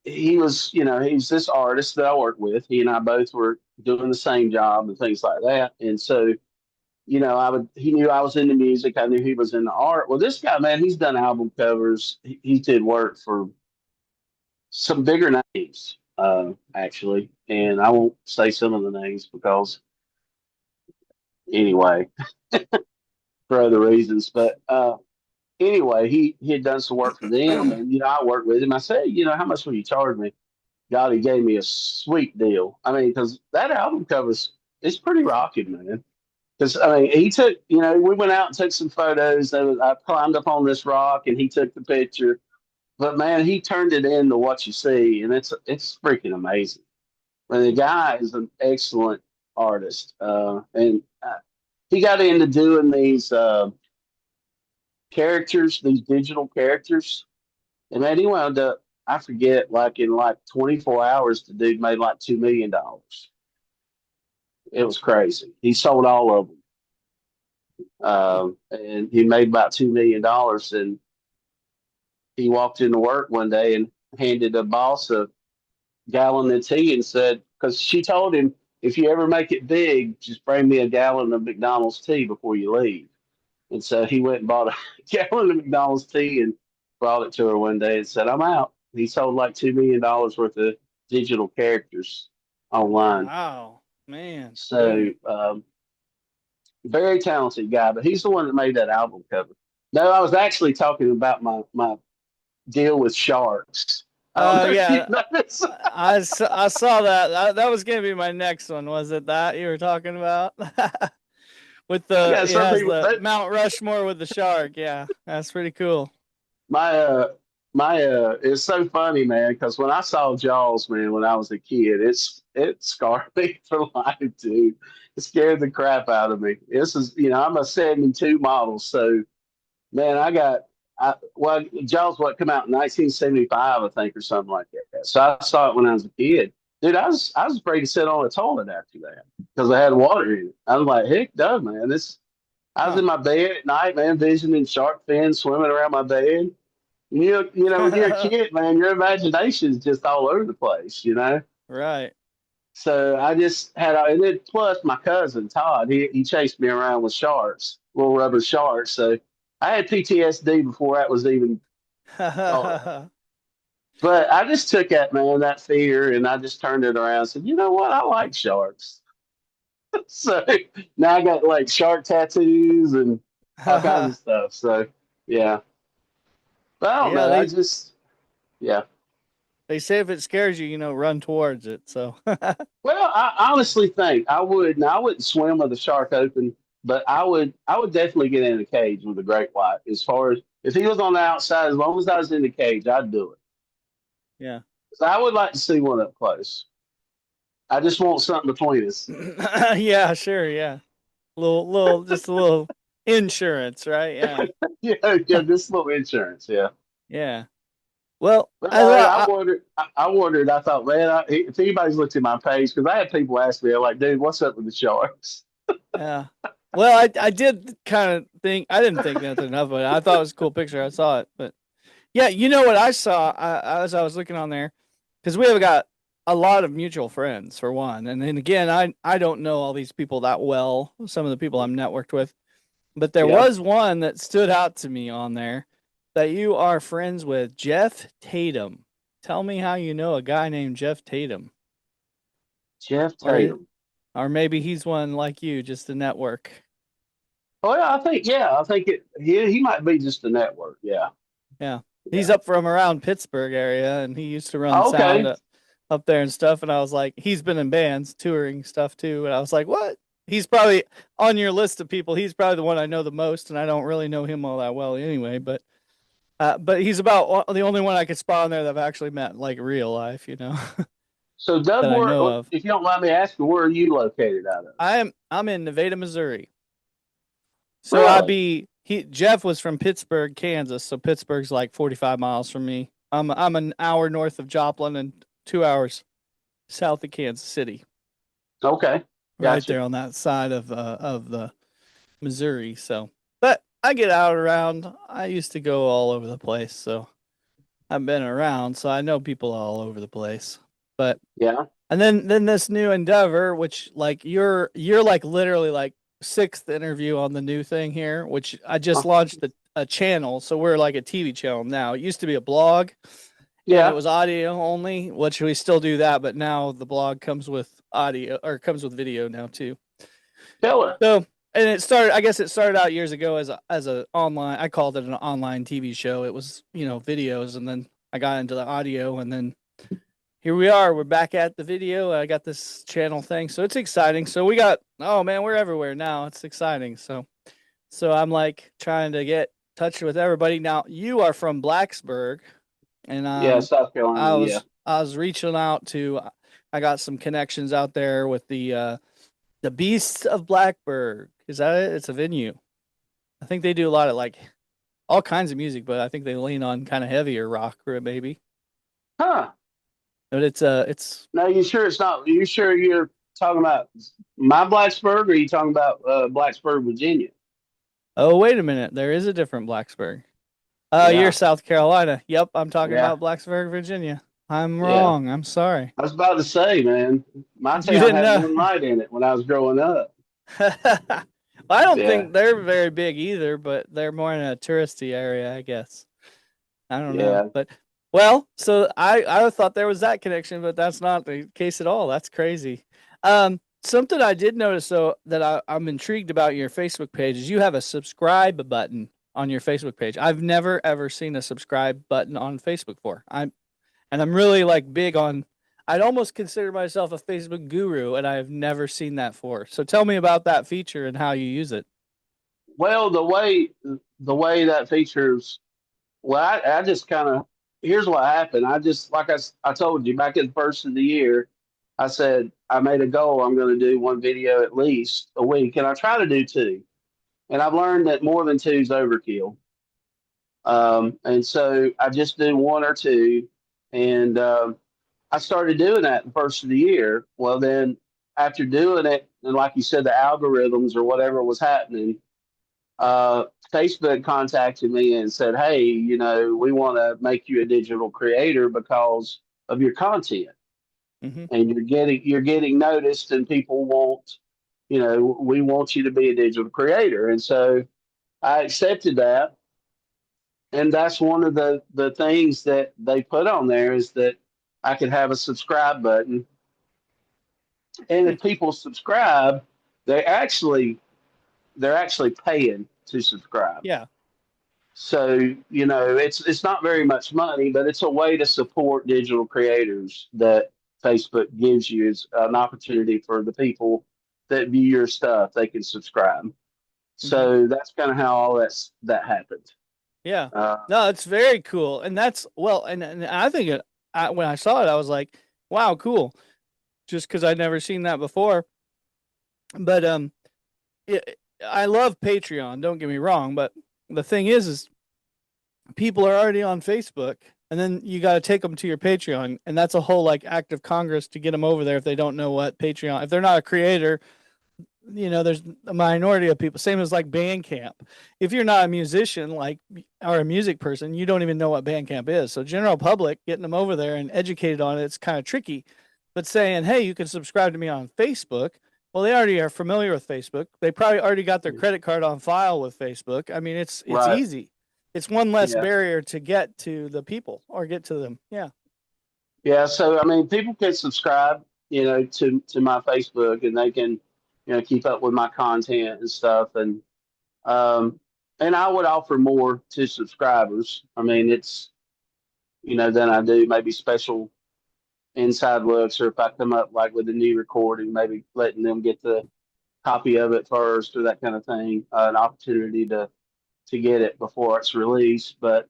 he was, he's this artist that I worked with. He and I both were doing the same job and things like that. And so, he knew I was into music. I knew he was into art. Well, this guy, man, he's done album covers. He did work for some bigger names, actually. And I won't say some of the names because, anyway, for other reasons. But anyway, he had done some work for them. And, I worked with him. I said, how much will you charge me? God, he gave me a sweet deal. I mean, because that album covers, it's pretty rocking, man. Because I mean, he took, we went out and took some photos. I climbed up on this rock, and he took the picture. But man, he turned it into what you see, and it's freaking amazing. And the guy is an excellent artist, and he got into doing these characters, these digital characters, and man, he wound up. I forget, like in like 24 hours, the dude made like $2 million. It was crazy. He sold all of them, and he made about $2 million. And he walked into work one day and handed the boss a gallon of tea and said, because she told him, if you ever make it big, just bring me a gallon of McDonald's tea before you leave. And so he went and bought a gallon of McDonald's tea and brought it to her one day and said, I'm out. He sold like $2 million worth of digital characters online. Wow, man, So very talented guy, but he's the one that made that album cover. No, I was actually talking about my deal with sharks. I don't know if you Yeah, noticed. I saw that. That was gonna be my next one. Was it that you were talking about? With Yeah, it some has people. the Mount Rushmore with the shark. Yeah, that's pretty cool. My it's so funny, man, because when I saw Jaws, man, when I was a kid, it scarred me for life, dude. It scared the crap out of me. This is, I'm a '72 model, so man, well, Jaws what come out in 1975, I think, or something like that. So I saw it when I was a kid. Dude, I was afraid to sit on a toilet after that because I had water in it. I was like, heck no, man. I was Huh. in my bed at night, man, visioning shark fins swimming around my bed. When you're a kid, man, your imagination is just all over the place. Right. So I just and then plus my cousin Todd, he chased me around with sharks, little rubber sharks. So I had PTSD before that was even thought of. But I just took that fear, and I just turned it around and said, you know what? I like sharks. So now I got like shark tattoos and all kinds of stuff. So yeah. But I don't Yeah, know. Yeah. they say if it scares you, run towards it. So Well, I honestly think I would. Now, I wouldn't swim with a shark open, but I would definitely get in a cage with a great white. As far as if he was on the outside, as long as I was in the cage, I'd do it. yeah. So I would like to see one up close. I just want something between us. Yeah, sure, yeah. Just a little insurance, right? Yeah. Yeah, yeah, just a little insurance. Yeah. Yeah. Well, But I hey, thought, I wondered. I wondered. I thought, man, if anybody's looked at my page, because I had people ask me, like, dude, what's up with the sharks? yeah. Well, I did kind of think I didn't think nothing of it. I thought it was a cool picture. I saw it, but yeah, you know what I saw as I was looking on there, because we have got a lot of mutual friends for one, and then again, I don't know all these people that well. Some of the people I'm networked with, but there Yeah, was one that stood out to me on there that you are friends with, Jeff Tatum. Tell me how you know a guy named Jeff Tatum, Jeff or Tatum. or maybe he's one like you, just a network. Oh yeah, I think he might be just a network. Yeah, Yeah. He's yeah. up from around Pittsburgh area and he used to run sound Okay. up there and stuff. And I was like, he's been in bands touring stuff too. And I was like, what? He's probably on your list of people. He's probably the one I know the most, and I don't really know him all that well anyway. But he's about the only one I could spot on there that I've actually met in like real life, So, Doug, that I know of. if you don't mind me asking, where are you located out of? I'm in Nevada, Missouri. So Really? Jeff was from Pittsburgh, Kansas. So Pittsburgh's like 45 miles from me. I'm an hour north of Joplin and 2 hours south of Kansas City, Okay, right gotcha. there on that side of the Missouri. So, but I get out around. I used to go all over the place, so I've been around, so I know people all over the place. But Yeah. and then this new endeavor, which like you're like literally like sixth interview on the new thing here, which I just launched a channel, so we're like a TV channel now. It used to be a blog, and it Yeah. was audio only, which we still do that, but now the blog comes with audio or comes with video now too. Killer. So, and it started. I guess it started out years ago as a online. I called it an online TV show. It was videos, and then I got into the audio, and then here we are. We're back at the video. I got this channel thing, so it's exciting. So we got. Oh man, we're everywhere now. It's exciting. So I'm like trying to get in touch with everybody. Now you are from Blacksburg, and Yeah, South Carolina. Yeah. I was reaching out to. I got some connections out there with the Beasts of Blackburg. Is that it? It's a venue. I think they do a lot of like all kinds of music, but I think they lean on kind of heavier rock or maybe. Huh. But it's Now, you sure it's not? You sure you're talking about my Blacksburg, or are you talking about Blacksburg, Virginia? oh wait a minute, there is a different Blacksburg. You're Yeah. South Carolina. Yep, I'm talking Yeah. about Blacksburg, Virginia. I'm Yeah. wrong. I'm sorry. I was about to say, man, my You town didn't had know. one light in it when I was growing up. Well, I don't Yeah. think they're very big either, but they're more in a touristy area, I guess. I don't know, Yeah. but well, so I thought there was that connection, but that's not the case at all. That's crazy. Something I did notice though that I'm intrigued about your Facebook page is you have a subscribe button on your Facebook page. I've never ever seen a subscribe button on Facebook for. I'm really like big on. I'd almost consider myself a Facebook guru, and I have never seen that for. So tell me about that feature and how you use it. Well, the way that features, well, I just kind of, here's what happened. I just, like I told you back at the first of the year, I said I made a goal. I'm going to do one video at least a week, and I try to do two. And I've learned that more than two is overkill. And so I just do one or two, and I started doing that the first of the year. Well, then after doing it, and like you said, the algorithms or whatever was happening, uh, Facebook contacted me and said, "Hey, we want to make you a digital creator because of your content, Mm-hmm. and you're getting noticed, and people want, we want you to be a digital creator." And so I accepted that, and that's one of the things that they put on there is that I could have a subscribe button, and if people subscribe, they actually they're actually paying to subscribe. Yeah. So, it's not very much money, but it's a way to support digital creators that Facebook gives you is an opportunity for the people that view your stuff. They can subscribe. Mm-hmm. So that's kind of how all that happened. Yeah. Uh, No, it's very cool. And that's well, and I think when I saw it, I was like, wow, cool. Just because I'd never seen that before. But I love Patreon, don't get me wrong, but the thing is people are already on Facebook and then you got to take them to your Patreon, and that's a whole like act of Congress to get them over there if they don't know what Patreon, if they're not a creator. There's a minority of people, same as like Bandcamp. If you're not a musician like or a music person, you don't even know what Bandcamp is. So general public, getting them over there and educated on it's kind of tricky. But saying, hey, you can subscribe to me on Facebook, well, they already are familiar with Facebook. They probably already got their credit card on file with Facebook. I mean, it's right. easy. It's one less Yeah. barrier to get to the people or get to them. Yeah. Yeah. So, I mean, people can subscribe, to my Facebook, and they can, keep up with my content and stuff. Um, and I would offer more to subscribers. I mean, it's, than I do maybe special inside looks, or if I come up like with a new recording, maybe letting them get the copy of it first or that kind of thing, an opportunity to get it before it's released. But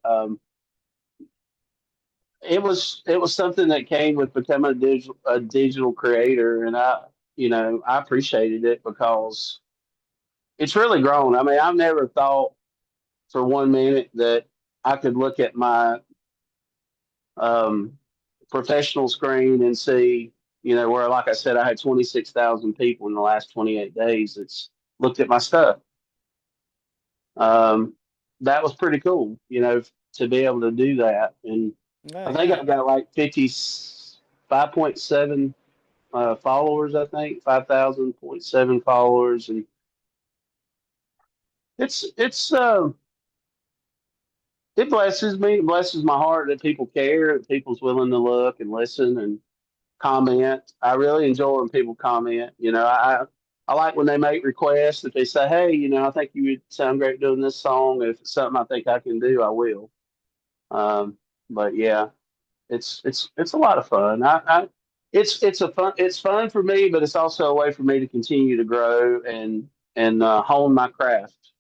it was something that came with becoming a digital creator, and I appreciated it because it's really grown. I mean, I've never thought for 1 minute that I could look at my um, professional screen and see, where, like I said, I had 26,000 people in the last 28 days that's looked at my stuff. Um, that was pretty cool, to be able to do that. And Oh I think yeah. I've got like 55.7 followers, I think 5,000.7 followers. And it's it blesses me, it blesses my heart that people care, that people's willing to look and listen and comment. I really enjoy when people comment. I like when they make requests. If they say, "Hey, I think you would sound great doing this song. If it's something I think I can do, I will." Um, but yeah, it's a lot of fun. It's fun for me, but it's also a way for me to continue to grow and hone my craft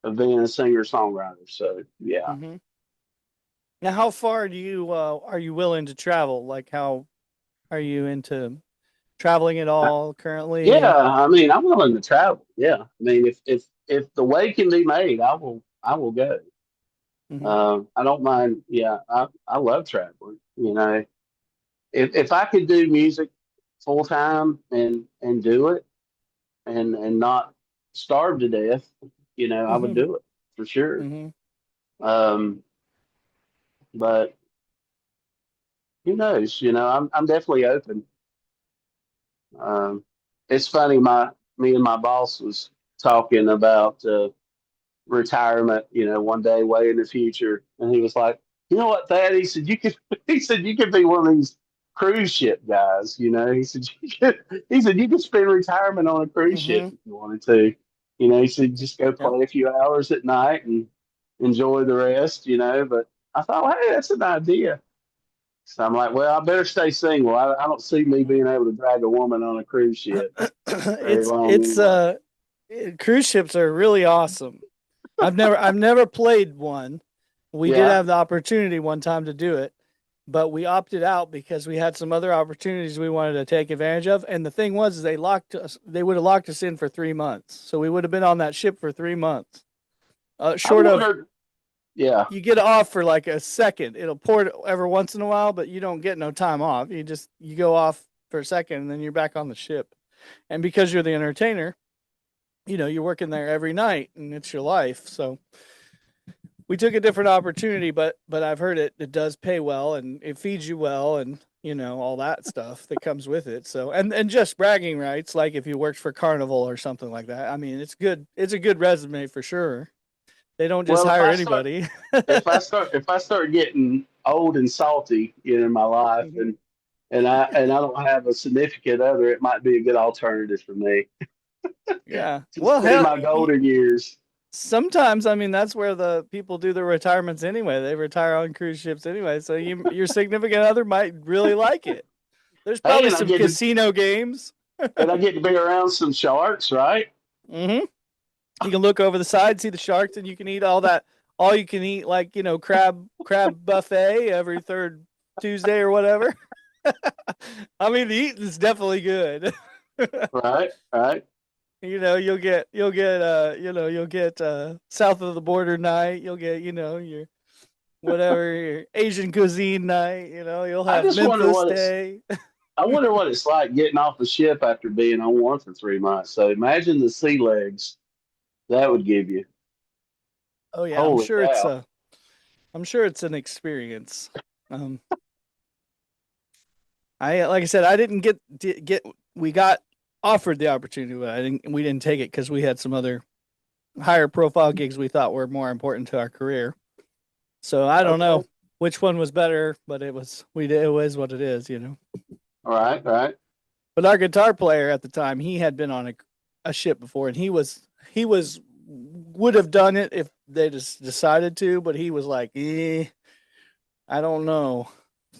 of being a singer songwriter. So yeah. Hmm. Now, how far do you are you willing to travel? Like, how are you into traveling at all Yeah, currently? I mean, I'm willing to travel. Yeah, I mean, if the way can be made, I will go. Hmm. I don't mind. Yeah, I love traveling. If I could do music full time and do it and not starve to death, I would Hmm. do it for sure. Hmm. Um, but who knows? I'm definitely open. Um, it's funny. Me and my boss was talking about retirement, one day way in the future. And he was like, "You know what, Thad?" He said, "You could." He said, "You could be one of these cruise ship guys." He said, He said, "You could spend retirement on a cruise ship Hmm. if you wanted to." He said, "Just go Yep. play a few hours at night and enjoy the rest." But I thought, hey, that's an idea. So I'm like, well, I better stay single. I don't see me being able to drag a woman on a cruise ship very long It's anyway. cruise ships are really awesome. I've never played one. We did Yeah. have the opportunity one time to do it, but we opted out because we had some other opportunities we wanted to take advantage of. And the thing was, is they would have locked us in for 3 months. So we would have been on that ship for 3 months. I Short of wondered. Yeah. you get off for like a second. It'll port every once in a while, but you don't get no time off. You go off for a second and then you're back on the ship. And because you're the entertainer, you're working there every night and it's your life. So we took a different opportunity, but I've heard it does pay well and it feeds you well and all that stuff that comes with it. So and just bragging rights, like if you worked for Carnival or something like that. I mean, it's a good resume for sure. They don't just Well, hire anybody. if I start getting old and salty, in my life, Mhm. and I don't have a significant other, it might be a good alternative for me Yeah. to Well, spend hell, my golden years. sometimes I mean that's where the people do their retirements anyway. They retire on cruise ships anyway. So your significant other might really like it. There's Hey, probably some casino games. and I get to be around some sharks, right? Hmm. You can look over the side, see the sharks, and you can eat all you can eat, like crab buffet every third Tuesday or whatever. I mean, the eating is definitely good. Right, right. You'll get south of the border night. You'll get your whatever your Asian cuisine night. You'll I have just wonder Memphis what it's. Day. I wonder what it's like getting off a ship after being on one for 3 months. So imagine the sea legs that would give you. Oh yeah, Holy cow! I'm sure it's an experience. Um, I like I said, I didn't get we got offered the opportunity, but we didn't take it because we had some other higher profile gigs we thought were more important to our career. So I don't know Okay. which one was better, but it was what it is. All right, all right. But our guitar player at the time, he had been on a ship before, and he was would have done it if they just decided to, but he was like, I don't know.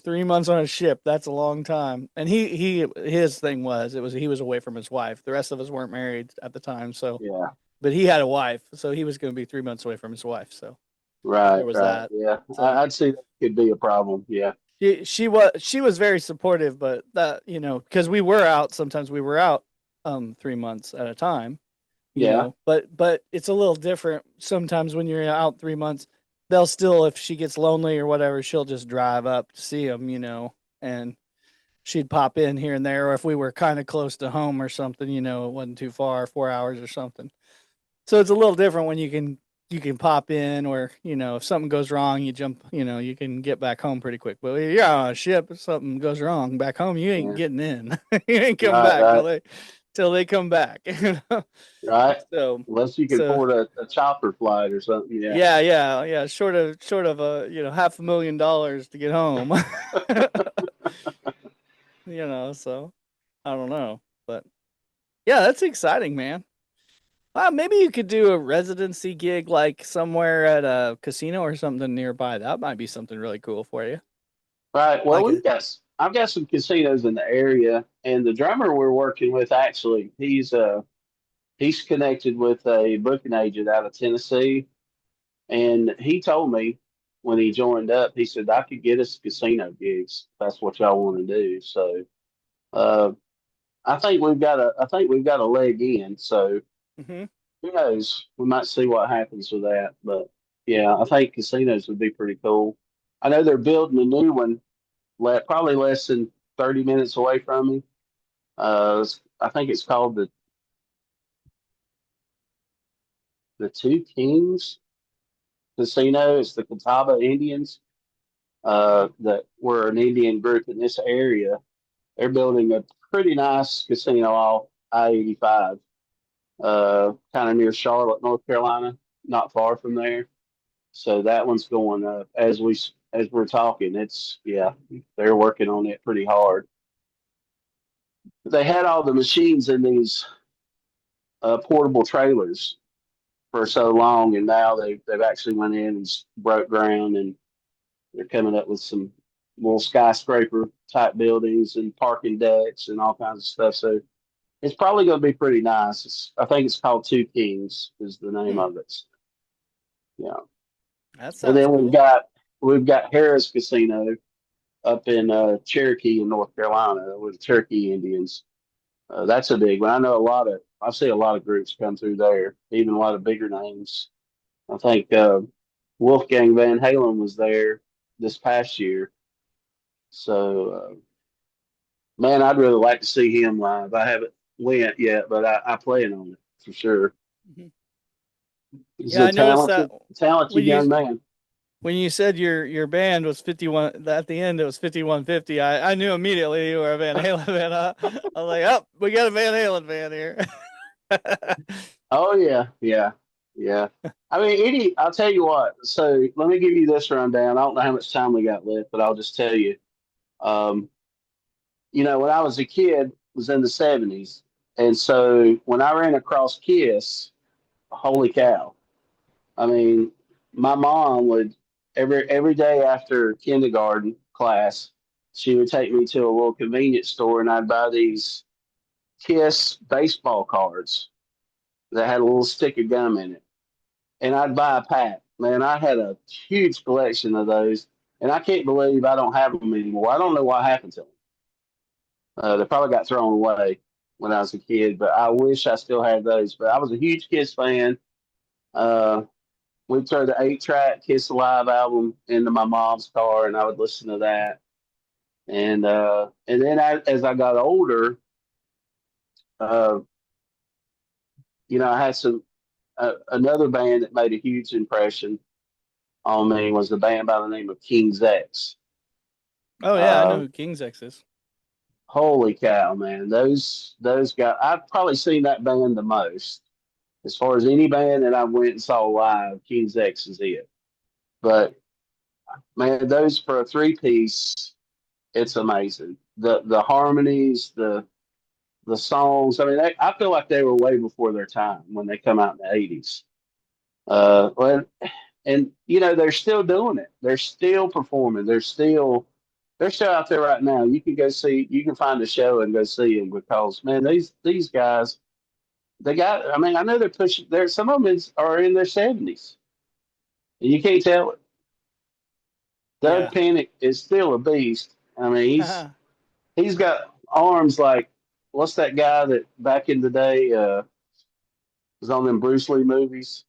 3 months on a ship, that's a long time. And his thing was he was away from his wife. The rest of us weren't married at the time, so Yeah. but he had a wife, so he was going to be 3 months away from his wife. So Right. there was Right. that. Yeah. So I'd see that could be a problem. Yeah. she was very supportive, but that because we were out sometimes we were out 3 months at a time, Yeah. but it's a little different sometimes when you're out 3 months. They'll still, if she gets lonely or whatever, she'll just drive up to see him, and she'd pop in here and there, or if we were kind of close to home or something, it wasn't too far, 4 hours or something. So it's a little different when you can pop in, or if something goes wrong, you jump, you can get back home pretty quick. But if you're on a ship, if something goes wrong back home, you ain't Yeah. getting in. You ain't coming Right. back Right. till they come back. Right. So Unless you can so afford a chopper flight or something. Yeah. yeah. Short of a $500,000 to get home. So I don't know, but yeah, that's exciting, man. Maybe you could do a residency gig like somewhere at a casino or something nearby. That might be something really cool for you. Right. Well, Like a I've got some casinos in the area, and the drummer we're working with actually, he's connected with a booking agent out of Tennessee, and he told me when he joined up, he said I could get us casino gigs. If that's what y'all want to do. So, uh, I think we've got a leg in. So hmm who knows? We might see what happens with that. But yeah, I think casinos would be pretty cool. I know they're building a new one, probably less than 30 minutes away from me. I think it's called the Two Kings Casino. It's the Catawba Indians. That were an Indian group in this area. They're building a pretty nice casino off I-85, kind of near Charlotte, North Carolina, not far from there. So that one's going up as we're talking. It's yeah, they're working on it pretty hard. They had all the machines in these portable trailers for so long, and now they've actually went in and broke ground, and they're coming up with some little skyscraper type buildings and parking decks and all kinds of stuff. So it's probably going to be pretty nice. I think it's called Two Kings is the name Hmm, of it. Yeah, that and sounds then cool. we've got Harris Casino up in Cherokee in North Carolina with the Cherokee Indians. That's a big one. I see a lot of groups come through there, even a lot of bigger names. I think Wolfgang Van Halen was there this past year. So, man, I'd really like to see him live. I haven't went yet, but I plan on it for sure. Mhm. He's Yeah, a I noticed that talented when you young man. when you said your band was 51, at the end it was 5150. I knew immediately you were a Van Halen fan. I was like, oh, we got a Van Halen fan here. Oh yeah, yeah, yeah. I mean, I'll tell you what. So let me give you this rundown. I don't know how much time we got left, but I'll just tell you. Um, when I was a kid, it was in the '70s, and so when I ran across Kiss, holy cow! I mean, my mom would every day after kindergarten class, she would take me to a little convenience store, and I'd buy these Kiss baseball cards that had a little stick of gum in it, and I'd buy a pack. Man, I had a huge collection of those, and I can't believe I don't have them anymore. I don't know what happened to them. They probably got thrown away when I was a kid, but I wish I still had those. But I was a huge Kiss fan. Uh, we'd throw the 8-track Kiss Alive album into my mom's car, and I would listen to that. And then as I got older, uh, I had another band that made a huge impression on me was a band by the name of King's X. Oh yeah, I know Uh, who King's X is. Holy cow, man! Those guys. I've probably seen that band the most. As far as any band that I went and saw live, King's X is it. But man, those for a 3-piece, it's amazing. The harmonies, the songs. I mean, I feel like they were way before their time when they come out in the '80s. Well, and they're still doing it. They're still performing. They're still There's a show out there right now. You can go see. You can find the show and go see them because man, these guys, they got. I mean, I know they're pushing. There, some of them are in their 70s, and you can't tell it. Doug Yeah. Pennick is still a beast. I mean, he's got arms like what's that guy that back in the day was on them Bruce Lee movies?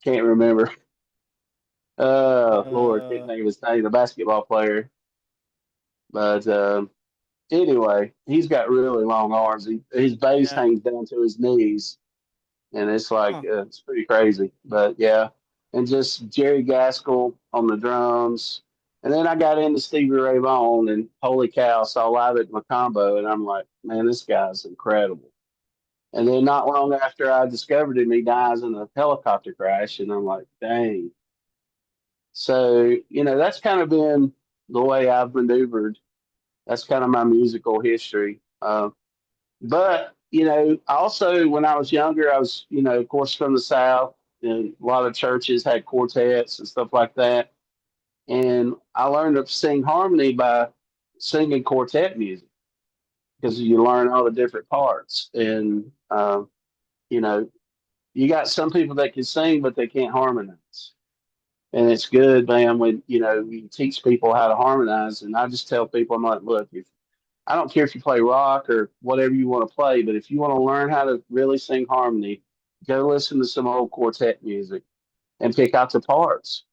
Can't remember. Lord, can't uh, think of his name. The basketball player, but anyway, he's got really long arms. His base yeah. hangs down to his knees, and it's like Huh. it's pretty crazy. But yeah, and just Jerry Gaskell on the drums. And then I got into Stevie Ray Vaughan, and holy cow, saw live at Macombo, and I'm like, man, this guy's incredible. And then not long after I discovered him, he dies in a helicopter crash, and I'm like, dang. So that's kind of been the way I've maneuvered. That's kind of my musical history. But also when I was younger, I was of course from the South, and a lot of churches had quartets and stuff like that. And I learned to sing harmony by singing quartet music because you learn all the different parts. And you know, you got some people that can sing, but they can't harmonize. And it's good, man, when you teach people how to harmonize. And I just tell people, I'm like, look, if I don't care if you play rock or whatever you want to play, but if you want to learn how to really sing harmony, go listen to some old quartet music and pick out the parts.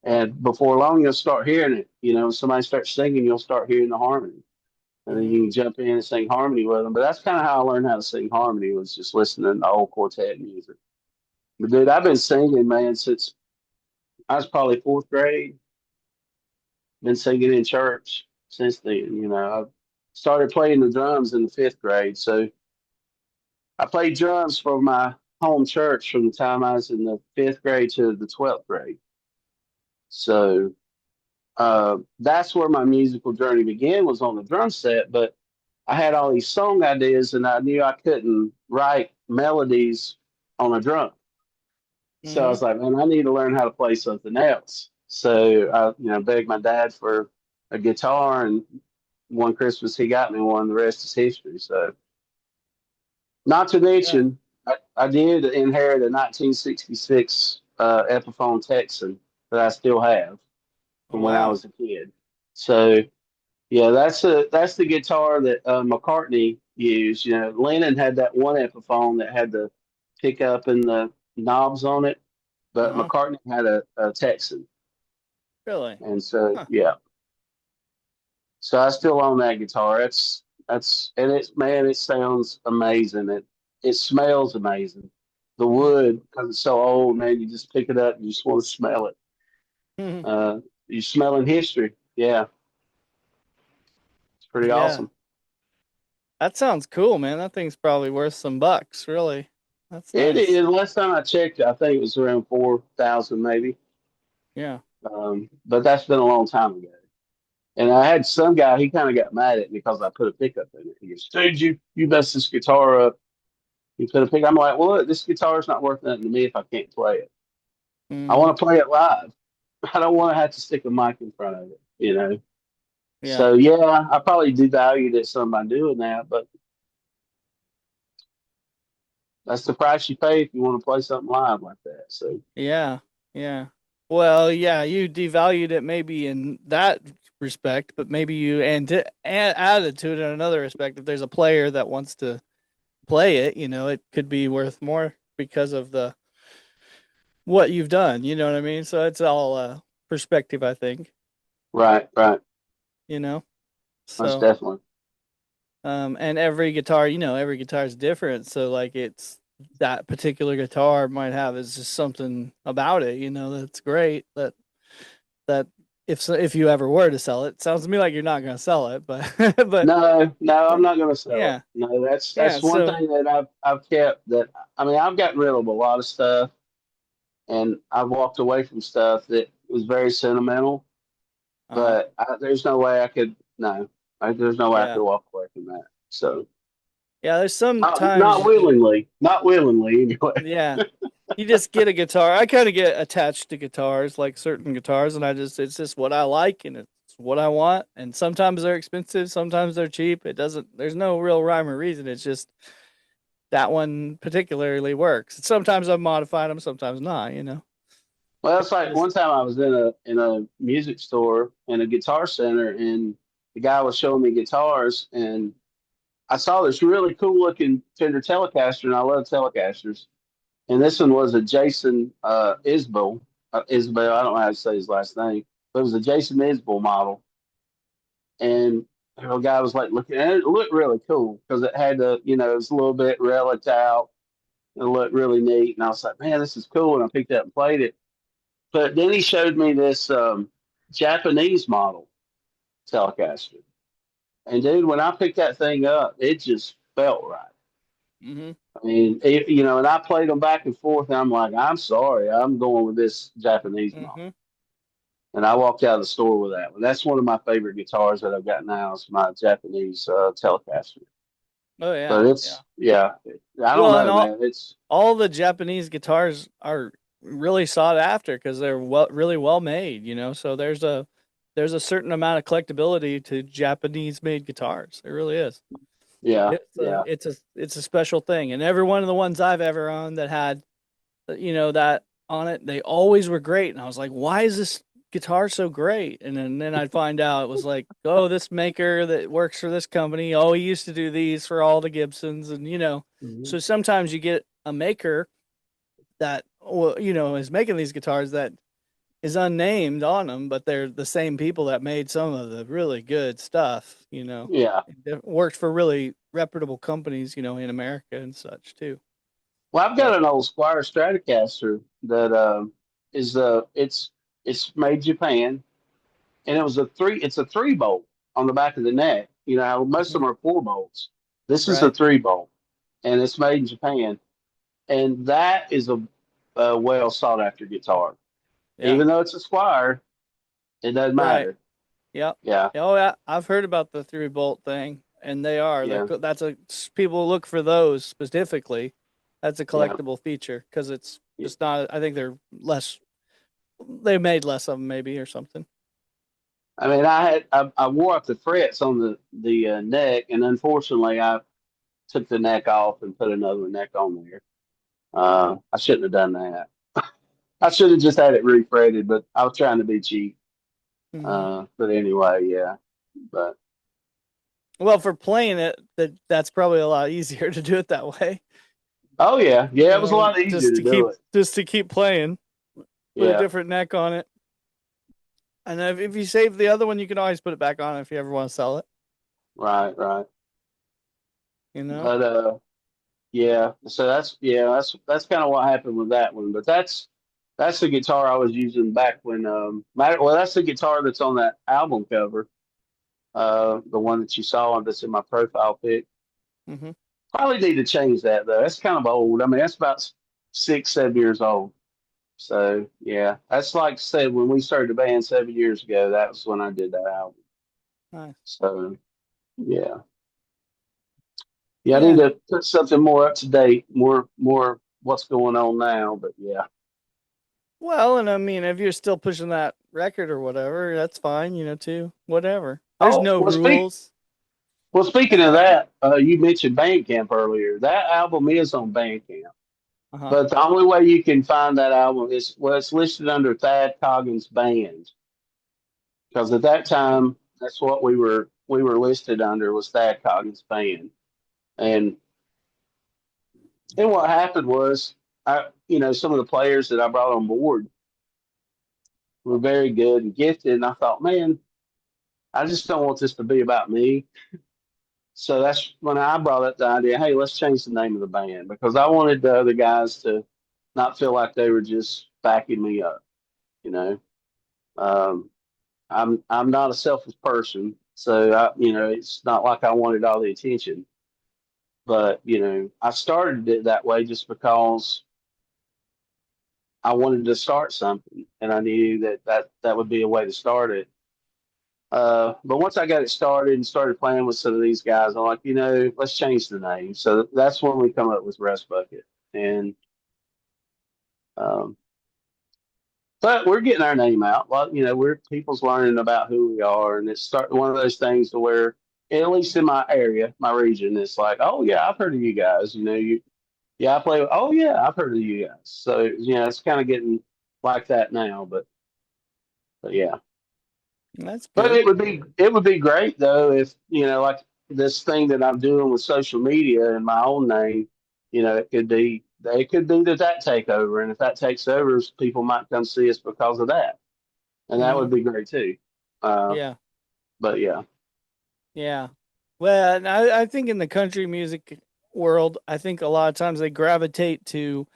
And before long, you'll start hearing it. Somebody starts singing, you'll start hearing the harmony. And then Hmm. you can jump in and sing harmony with them. But that's kind of how I learned how to sing harmony, was just listening to old quartet music. But dude, I've been singing, man, since I was probably fourth grade. Been singing in church since then. I started playing the drums in the fifth grade. So I played drums for my home church from the time I was in the fifth grade to the 12th grade. So that's where my musical journey began, was on the drum set. But I had all these song ideas, and I knew I couldn't write melodies on a drum. So I Hmm. was like, man, I need to learn how to play something else. So I, begged my dad for a guitar, and one Christmas he got me one. The rest is history. So, not to Yeah. mention, I did inherit a 1966 Epiphone Texan that I still have Oh, from when I wow. was a kid. So, yeah, that's the guitar that McCartney used. Lennon had that one Epiphone that had the pickup and the knobs on it, but Uh-huh. McCartney had a Texan, Really? and so Huh. yeah, so I still own that guitar. That's and it's man, it sounds amazing. It smells amazing. The wood, because it's so old, man, you just pick it up and you just want to smell it. You're smelling history. Yeah, it's pretty Yeah. awesome. That sounds cool, man. That thing's probably worth some bucks, really. That's It nice. is. Last time I checked, I think it was around 4,000 maybe. Yeah. But that's been a long time ago. And I had some guy, he kind of got mad at me because I put a pickup in it. He goes, dude, you messed this guitar up. You put a pick. I'm like, well, look, this guitar's not worth nothing to me if I can't play it. I Hmm. want to play it live. I don't want to have to stick a mic in front of it. Yeah. So yeah, I probably devalued it some by doing that, but that's the price you pay if you want to play something live like that. So Yeah. Yeah. Well, yeah, you devalued it maybe in that respect, but maybe you added to it in another respect. If there's a player that wants to play it, it could be worth more because of the what you've done. You know what I mean? So it's all perspective, I think. right, right, You know. most So definitely. and every guitar is different. So like it's that particular guitar might have is just something about it. That's great. That if you ever were to sell it, sounds to me like you're not going to sell it, but but No, no, I'm not going to sell it. yeah, No, that's yeah. that's one So thing that I've kept. That I mean, I've gotten rid of a lot of stuff, and I've walked away from stuff that was very sentimental. uh But there's no way I could. No, there's no way I yeah, could walk away from that. So yeah. There's some not times willingly, not willingly anyway. yeah. You just get a guitar. I kind of get attached to guitars, like certain guitars, and it's just what I like, and it's what I want, and sometimes they're expensive, sometimes they're cheap. There's no real rhyme or reason. It's just that one particularly works. Sometimes I've modified them, sometimes not. Well, it's like one time I was in a music store in a guitar center, and the guy was showing me guitars, and I saw this really cool looking Fender Telecaster, and I love Telecasters. And this one was a Jason Isbell. Isbell, I don't know how to say his last name, but it was a Jason Isbell model. And the guy was like looking at it. It looked really cool because it had it was a little bit relic out. It looked really neat. And I was like, man, this is cool. And I picked it up and played it. But then he showed me this Japanese model Telecaster. And dude, when I picked that thing up, it just felt right. Mm-hmm. I mean, and I played them back and forth, and I'm like, I'm sorry, I'm going with this Japanese model. Mm-hmm. And I walked out of the store with that one. That's one of my favorite guitars that I've got now. Is my Japanese Telecaster. Oh yeah, But it's yeah, I don't well, and know, man. It's all the Japanese guitars are really sought after because they're really well made. So there's a certain amount of collectability to Japanese made guitars. It really is. yeah, It's yeah, it's a special thing, and every one of the ones I've ever owned that had, that on it, they always were great. And I was like, why is this guitar so great? And then I'd find out it was like, oh, this maker that works for this company, oh, he used to do these for all the Gibsons, and hmm so sometimes you get a maker that, well, is making these guitars that is unnamed on them, but they're the same people that made some of the really good stuff. yeah. It works for really reputable companies, in America and such too. Well, I've got But an old Squire Stratocaster that is it's made Japan, and it's a 3 bolt on the back of the neck. You know how most of them are 4 bolts. This is a right, 3 bolt, and it's made in Japan, and that is a well sought after guitar. yeah, Even though it's a Squire, it doesn't right, matter. yep. Yeah, Oh yeah, I've heard about the 3 bolt thing, and they're yeah, that's a people look for those specifically. That's a yeah. collectible feature because it's Yeah. just not. I think they're less. They made less of them maybe or something. I mean, I wore up the frets on the neck, and unfortunately, I took the neck off and put another neck on there. I shouldn't have done that. I should have just had it refretted, but I was trying to be cheap. Hmm. But anyway, yeah. But Well, for playing it, that's probably a lot easier to do it that way. oh yeah, yeah, it was a lot easier to do it. Just to keep playing, put a Yeah, different neck on it, and if you save the other one, you can always put it back on if you ever want to sell it. right, right. You know. But yeah. So that's kind of what happened with that one. But that's the guitar I was using back when well, that's the guitar that's on that album cover. The one that you saw that's in my profile pic. Hmm. Probably need to change that though. That's kind of old. I mean, that's about 6, 7 years old. So yeah, that's like I said when we started the band 7 years ago. That was when I did that album. Nice. So yeah, yeah, I need Yeah. to put something more up to date, more what's going on now. But yeah. Well, and I mean, if you're still pushing that record or whatever, that's fine. Too. Whatever. There's Oh no rules. speaking of that, you mentioned Bandcamp earlier. That album is on Bandcamp, Uh huh. but the only way you can find that album is well, it's listed under Thad Coggins Band because at that Okay. time that's what we were listed under was Thad Coggins Band. And what happened was, some of the players that I brought on board were very good and gifted, and I thought, man, I just don't want this to be about me. So that's when I brought up the idea, hey, let's change the name of the band because I wanted the other guys to not feel like they were just backing me up. You know, um, I'm not a selfish person, so it's not like I wanted all the attention. But I started it that way just because I wanted to start something, and I knew that would be a way to start it. But once I got it started and started playing with some of these guys, I'm like, let's change the name. So that's when we come up with Rest Bucket, and um, But we're getting our name out. Well, we're people's learning about who we are, and it's one of those things to where, at least in my area, my region, it's like, oh yeah, I've heard of you guys. Yeah, I play. Oh yeah, I've heard of you guys. So it's kind of getting like that now. But yeah. That's But good. it would be great though if like this thing that I'm doing with social media and my own name, it could be that take over, and if that takes over, people might come see us because of that, and that Hmm. would be great too. Uh, Yeah. but yeah, Yeah. Well, and I think in the country music world, I think a lot of times they gravitate to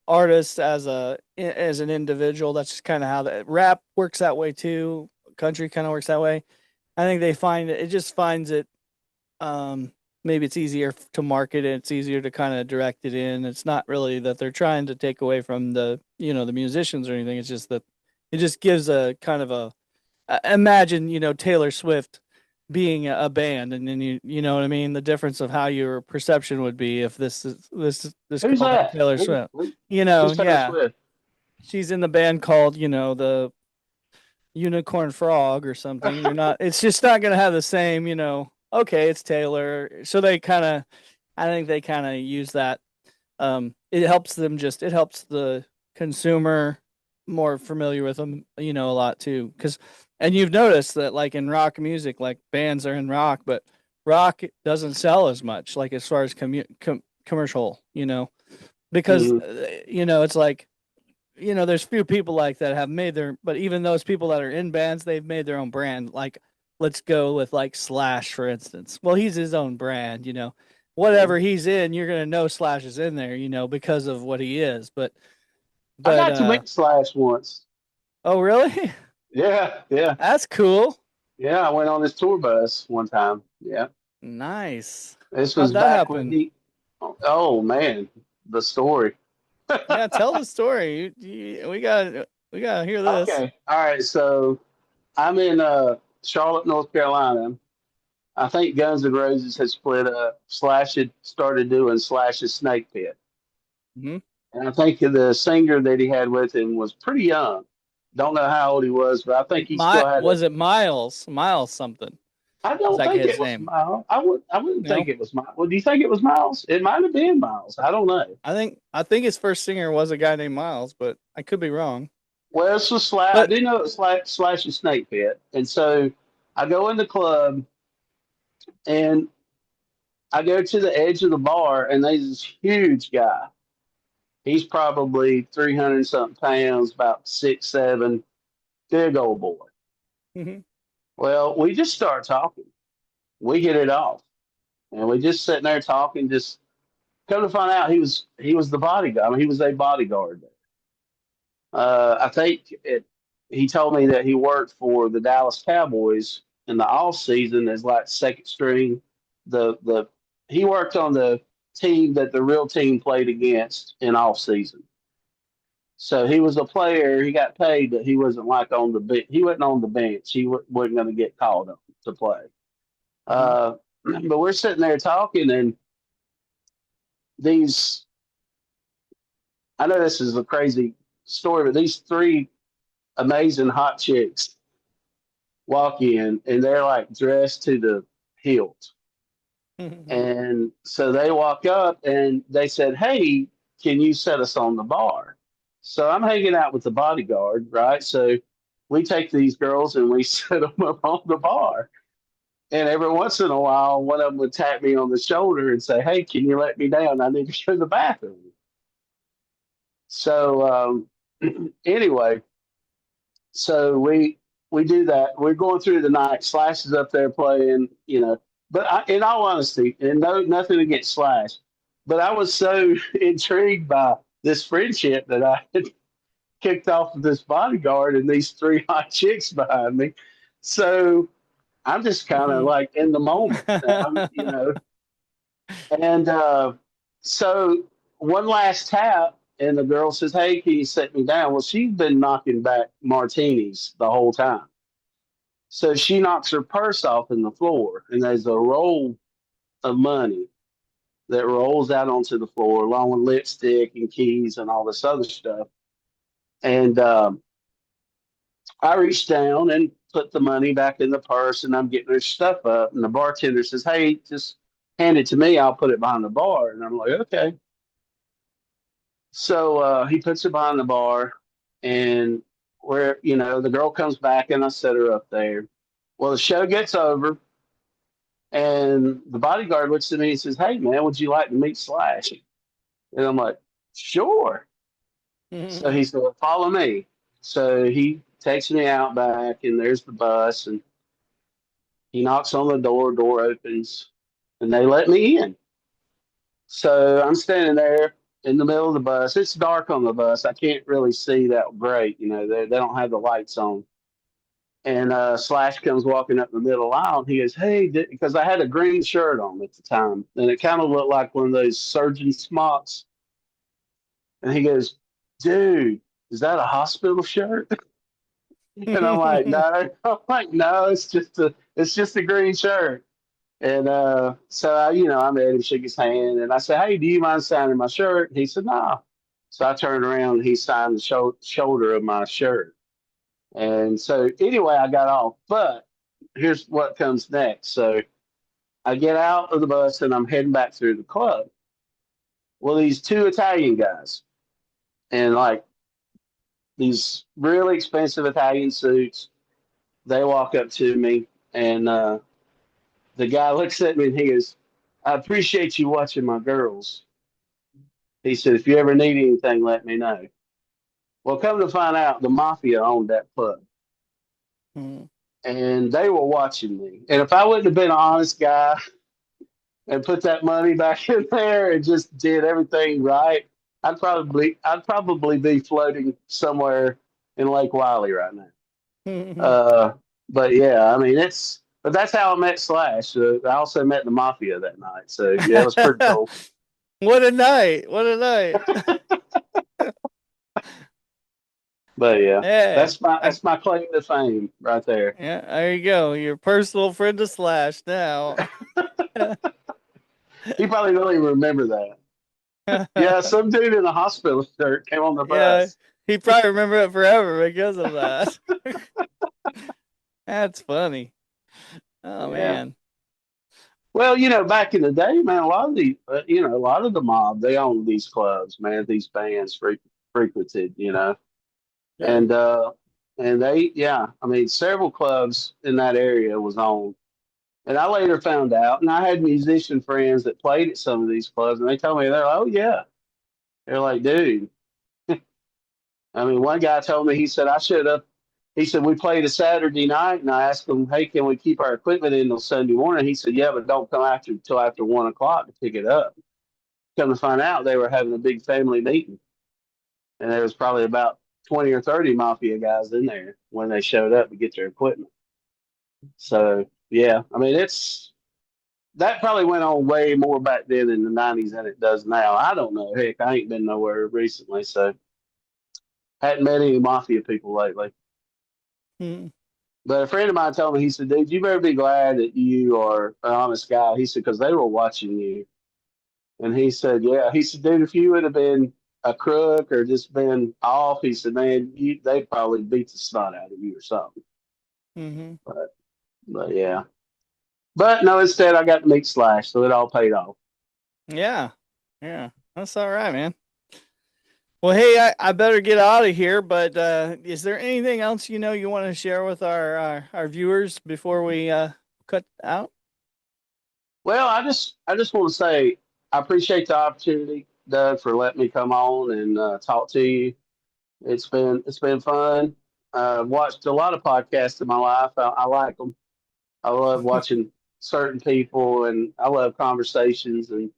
artists as an individual. That's just kind of how the rap works that way too. Country kind of works that way. I think they find it just finds it um maybe it's easier to market it, it's easier to kind of direct it in. It's not really that they're trying to take away from the musicians or anything. It's just that it just gives a kind of a imagine, Taylor Swift being a band, and then you know what I mean, the difference of how your perception would be if this who's girl named that? Taylor Who, Swift. who, who's Taylor Yeah, Swift? she's in the band called the Unicorn Frog or something. You're not. It's just not gonna have the same. Okay, it's Taylor. So they kind of, I think they kind of use that. It helps them it helps the consumer more familiar with them, a lot too. And you've noticed that like in rock music, like bands are in rock, but rock doesn't sell as much, like as far as commercial, because Hmm. it's like there's few people like that have made but even those people that are in bands, they've made their own brand. Like, let's go with like Slash, for instance. Well, he's his own brand, Yeah. whatever he's in, you're going to know Slash is in there, because of what he is. I But, got to meet Slash once. oh, really? Yeah, yeah, That's cool. yeah. I went on his tour bus one time. Yeah, Nice. this How'd was that back when happen? he. Oh man, the story. Yeah, tell the story. We gotta hear this. Okay. All right. So I'm in Charlotte, North Carolina. I think Guns N' Roses had split up. Slash had started doing Slash's Snake Pit. Hmm. And I think the singer that he had with him was pretty young. Don't know how old he was, but I think he still had a. Was it Miles? Miles something. I Is don't that think his it was name? Miles. I wouldn't think No. it was Miles. Well, do you think it was Miles? It might have been Miles. I don't know. I think his first singer was a guy named Miles, but I could be wrong. Well, this was Slash. I But do know it was Slash's Snake Pit. And so I go in the club and I go to the edge of the bar, and there's this huge guy. He's probably 300 something pounds, about 6'7", big old boy. mhm. Well, we just start talking. We hit it off, and we just sitting there talking. Just come to find out, he was the bodyguard. I mean, he was a bodyguard there. I think he told me that he worked for the Dallas Cowboys in the off season as like second string. The he worked on the team that the real team played against in off season. So he was a player. He got paid, but he wasn't like on the he wasn't on the bench. He wasn't going to get called up to play. Mhm. Uh, but we're sitting there talking, and these I know this is a crazy story, but these three amazing hot chicks walk in, and they're like dressed to the hilt. And so they walk up and they said, "Hey, can you set us on the bar?" So I'm hanging out with the bodyguard, right? So we take these girls and we set them up on the bar. And every once in a while, one of them would tap me on the shoulder and say, "Hey, can you let me down? I need to go to the bathroom." So anyway, so we do that. We're going through the night. Slash is up there playing, But in all honesty, and nothing against Slash, but I was so intrigued by this friendship that I had kicked off with this bodyguard and these three hot chicks behind me. So I'm just kind of Mhm. like in the moment. And so one last tap, and the girl says, "Hey, can you set me down?" Well, she's been knocking back martinis the whole time. So she knocks her purse off in the floor, and there's a roll of money that rolls out onto the floor, along with lipstick and keys and all this other stuff. And I reached down and put the money back in the purse, and I'm getting her stuff up. And the bartender says, "Hey, just hand it to me. I'll put it behind the bar." And I'm like, "Okay." So he puts it behind the bar, and where the girl comes back, and I set her up there. Well, the show gets over, and the bodyguard looks at me and says, "Hey, man, would you like to meet Slash?" And I'm like, "Sure." So he said, "Well, follow me." So he takes me out back, and there's the bus, and he knocks on the door opens, and they let me in. So I'm standing there in the middle of the bus. It's dark on the bus. I can't really see that great. They don't have the lights on. And Slash comes walking up the middle aisle, and he goes, "Hey," because I had a green shirt on at the time, and it kind of looked like one of those surgeon smocks. And he goes, "Dude, is that a hospital shirt?" And I'm like, "No." I'm like, "No, it's just a green shirt." And so I met him, shook his hand, and I said, "Hey, do you mind signing my shirt?" And he said, "No." So I turned around, and he signed the shoulder of my shirt. And so anyway, I got off. But here's what comes next. So I get out of the bus, and I'm heading back through the club. Well, these two Italian guys, and like these really expensive Italian suits, they walk up to me, and the guy looks at me, and he goes, "I appreciate you watching my girls." He said, "If you ever need anything, let me know." Well, come to find out, the mafia owned that club, and they were watching me. And if I wouldn't have been an honest guy and put that money back in there and just did everything right, I'd probably be floating somewhere in Lake Wiley right now. But yeah, I mean but that's how I met Slash. I also met the mafia that night, so yeah, it was pretty cool. What a night! What a night! But yeah, Yeah, that's my claim to fame right there. yeah. There you go. Your personal friend of Slash now. He probably don't even remember that. Yeah, some dude in a hospital shirt came on the Yeah, bus. he probably remember it forever because of that. That's funny. Oh Yeah. man. Well, back in the day, man, a lot of the mob, they owned these clubs, man. These bands frequented, Sure. and yeah, I mean, several clubs in that area was owned. And I later found out, and I had musician friends that played at some of these clubs, and they told me, they're like, "Oh yeah." They're like, "Dude." I mean, one guy told me, he said, "I should have." He said, "We played a Saturday night," and I asked him, "Hey, can we keep our equipment in until Sunday morning?" He said, "Yeah, but don't come until after 1 o'clock to pick it up." Come to find out, they were having a big family meeting, and there was probably about 20 or 30 mafia guys in there when they showed up to get their equipment. So yeah, I mean, that probably went on way more back then in the '90s than it does now. I don't know. Heck, I ain't been nowhere recently, so hadn't met any mafia people lately. Hmm. But a friend of mine told me, he said, "Dude, you better be glad that you are an honest guy." He said, "Because they were watching you." And he said, "Yeah." He said, "Dude, if you would have been a crook or just been off," he said, "Man, they'd probably beat the snot out of you or something." Mm-hmm. But yeah. But no, instead, I got to meet Slash, so it all paid off. Yeah. Yeah. That's all right, man. Well, hey, I better get out of here, but is there anything else you want to share with our viewers before we cut out? Well, I just want to say I appreciate the opportunity, Doug, for letting me come on and talk to you. It's been fun. I've watched a lot of podcasts in my life. I like them. I love watching certain people, and I love conversations, and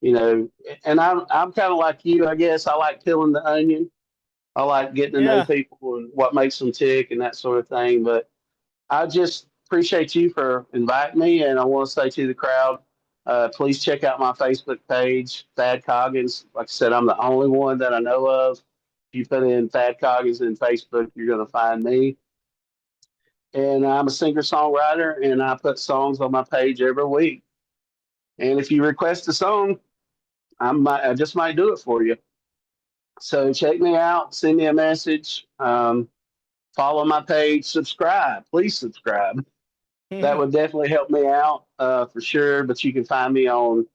you know, and I'm kind of like you, I guess. I like peeling the onion. I like getting to know Yeah. people and what makes them tick and that sort of thing. But I just appreciate you for inviting me, and I want to say to the crowd, please check out my Facebook page, Thad Coggins. Like I said, I'm the only one that I know of. If you put in Thad Coggins in Facebook, you're going to find me. And I'm a singer songwriter, and I put songs on my page every week. And if you request a song, I just might do it for you. So check me out, send me a message. follow my page, subscribe. Please subscribe. That would definitely help me out for sure. But you can find me on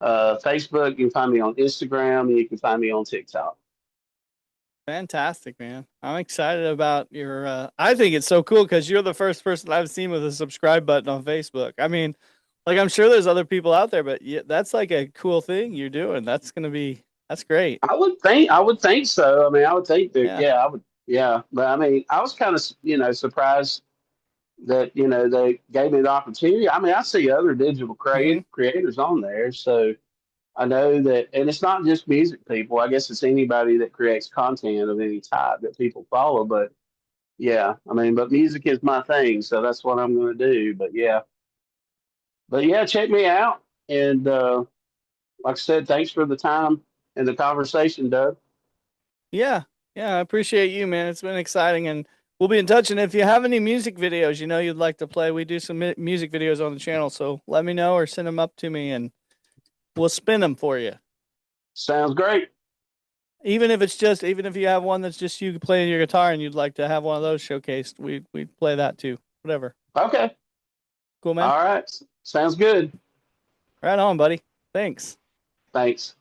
Facebook. You can find me on Instagram. And you can find me on TikTok. Fantastic, man. I'm excited about your I think it's so cool because you're the first person I've seen with a subscribe button on Facebook. I mean, like I'm sure there's other people out there, but yeah, that's like a cool thing you're doing. That's great. I would think so. I mean, I would think that, Yeah. yeah, I would, yeah. But I mean, I was kind of, surprised that, they gave me the opportunity. I mean, I see other digital creators on there. So I know that, and it's not just music people. I guess it's anybody that creates content of any type that people follow. But yeah, I mean, but music is my thing. So that's what I'm going to do. But yeah, check me out. And like I said, thanks for the time and the conversation, Doug. Yeah. Yeah, I appreciate you, man. It's been exciting, and we'll be in touch. And if you have any music videos you'd like to play, we do some music videos on the channel. So let me know or send them up to me, and we'll spin them for you. Sounds great. Even if you have one that's just you playing your guitar and you'd like to have one of those showcased, we'd play that too. Whatever. Okay. Cool, man. All right. Sounds good. Right on, buddy. Thanks. Thanks.